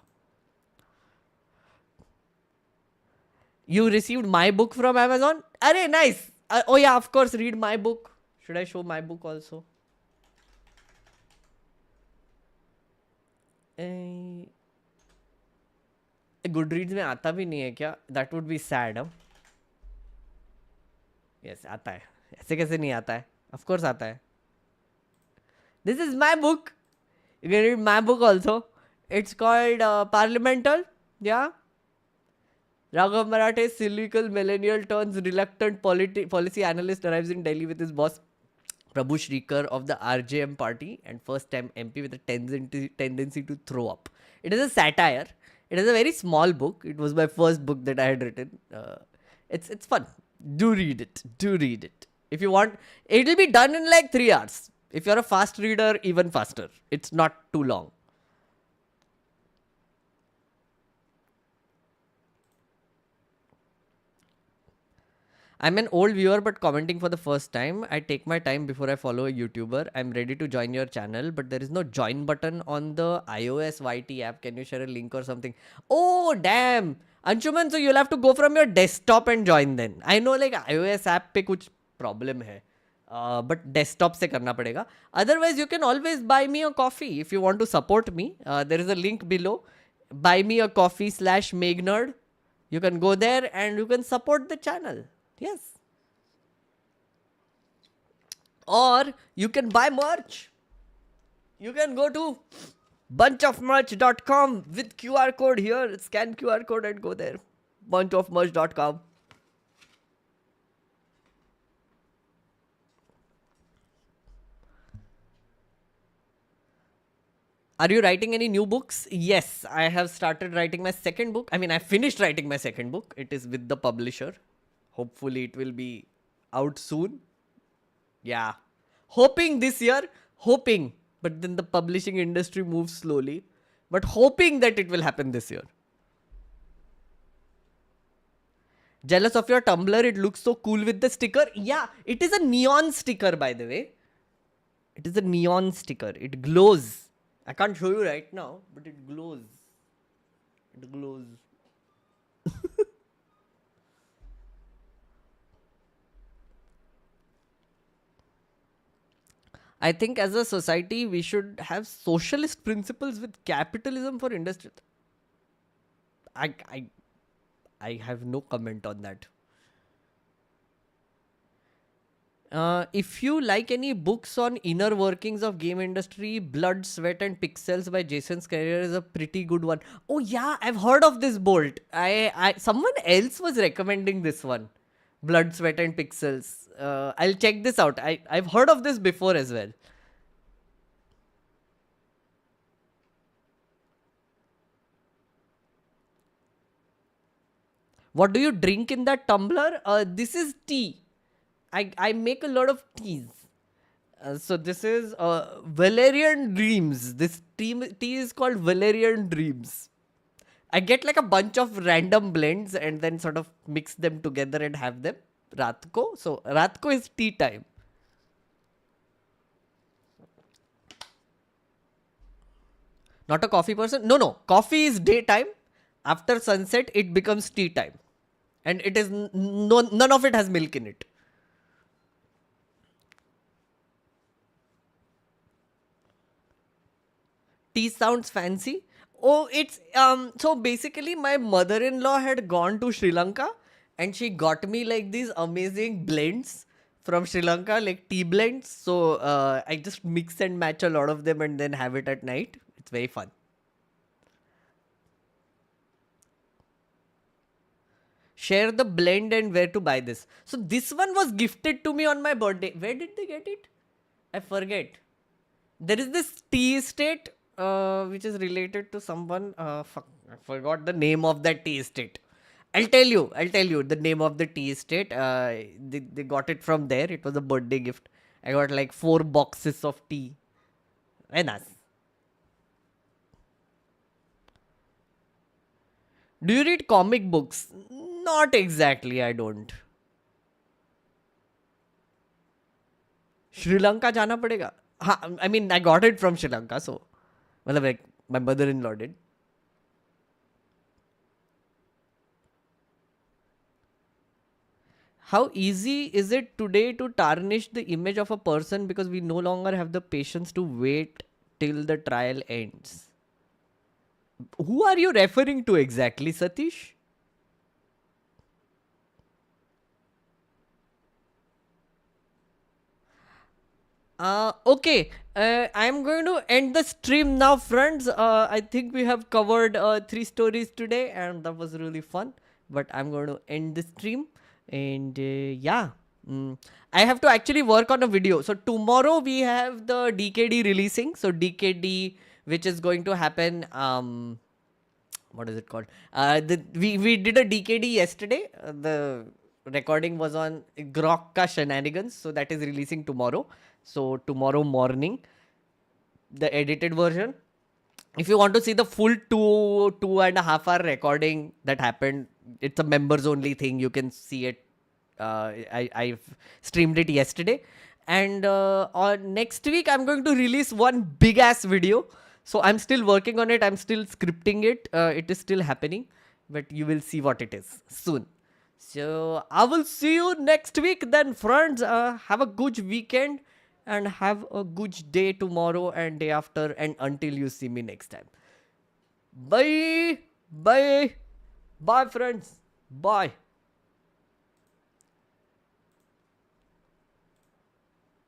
Speaker 1: You received my book from Amazon? Arey, nice. Oh yeah, of course, read my book. Should I show my book also? Goodreads में आता भी नहीं है क्या? That would be sad. Yes, आता है. ऐसे कैसे नहीं आता है? Of course आता है. This is my book. You can read my book also. It's called Parliamental. Yeah. Raghav Marathe, cynical millennial turns reluctant policy analyst, arrives in Delhi with his boss Prabhu Shrikar of the RJM party and first time MP with a tendency to throw up. It is a satire. It is a very small book. It was my first book that I had written. It's fun. Do read it. Do read it. If you want, it will be done in like 3 hours. If you're a fast reader, even faster. It's not too long. I'm an old viewer but commenting for the first time. I take my time before I follow a YouTuber. I'm ready to join your channel, but there is no join button on the iOS YT app. Can you share a link or something? Oh, damn. Anshuman, so you'll have to go from your desktop and join then. I know like iOS app पे कुछ problem है. But desktop से करना पड़ेगा. Otherwise, you can always buy me a coffee if you want to support me. There is a link below. Buy me a coffee /Megnerd. You can go there and you can support the channel. Yes. Or you can buy merch. You can go to bunchofmerch.com with QR code here. Scan QR code and go there. Bunchofmerch.com. Are you writing any new books? Yes, I have started writing my second book. I mean, I finished writing my second book. It is with the publisher. Hopefully, it will be out soon. Yeah. Hoping this year. Hoping. But then the publishing industry moves slowly. But hoping that it will happen this year. Jealous of your Tumblr? It looks so cool with the sticker. Yeah, it is a neon sticker, by the way. It is a neon sticker. It glows. I can't show you right now, but it glows. It glows. I think as a society, we should have socialist principles with capitalism for industry. I, I, I have no comment on that. If you like any books on inner workings of game industry, Blood, Sweat and Pixels by Jason Schreier is a pretty good one. Oh yeah, I've heard of this Bolt. Someone else was recommending this one. Blood, Sweat and Pixels. I'll check this out. I've heard of this before as well. What do you drink in that tumbler? This is tea. I make a lot of teas. So this is Valerian Dreams. This tea is called Valerian Dreams. I get like a bunch of random blends and then sort of mix them together and have them. Ratko. So Ratko is tea time. Not a coffee person? No. Coffee is daytime. After sunset, it becomes tea time. And it is none of it has milk in it. Tea sounds fancy. Oh, it's so basically my mother-in-law had gone to Sri Lanka and she got me like these amazing blends from Sri Lanka, like tea blends. So I just mix and match a lot of them and then have it at night. It's very fun. Share the blend and where to buy this. So this one was gifted to me on my birthday. Where did they get it? I forget. There is this tea estate which is related to someone. Fuck, I forgot the name of that tea estate. I'll tell you the name of the tea estate. They got it from there. It was a birthday gift. I got like 4 boxes of tea. Very nice. Do you read comic books? Not exactly, I don't. Sri Lanka जाना पड़ेगा. I mean, I got it from Sri Lanka, so मतलब like my mother-in-law did. How easy is it today to tarnish the image of a person because we no longer have the patience to wait till the trial ends? Who are you referring to exactly, Satish? Okay, I'm going to end the stream now, friends. I think we have covered 3 stories today and that was really fun. But I'm going to end the stream and yeah. I have to actually work on a video. So tomorrow we have the DKD releasing. So DKD, which is going to happen, what is it called? We did a DKD yesterday. The recording was on Grokka Shenanigans. So that is releasing tomorrow. So tomorrow morning, the edited version. If you want to see the full 2.5 hour recording that happened, it's a members only thing. You can see it. I've streamed it yesterday. And on next week, I'm going to release one big ass video. So I'm still working on it. I'm still scripting it. It is still happening. But you will see what it is soon. So I will see you next week then, friends. Have a good weekend. And have a good day tomorrow and day after and until you see me next time. Bye. Bye. Bye, friends. Bye.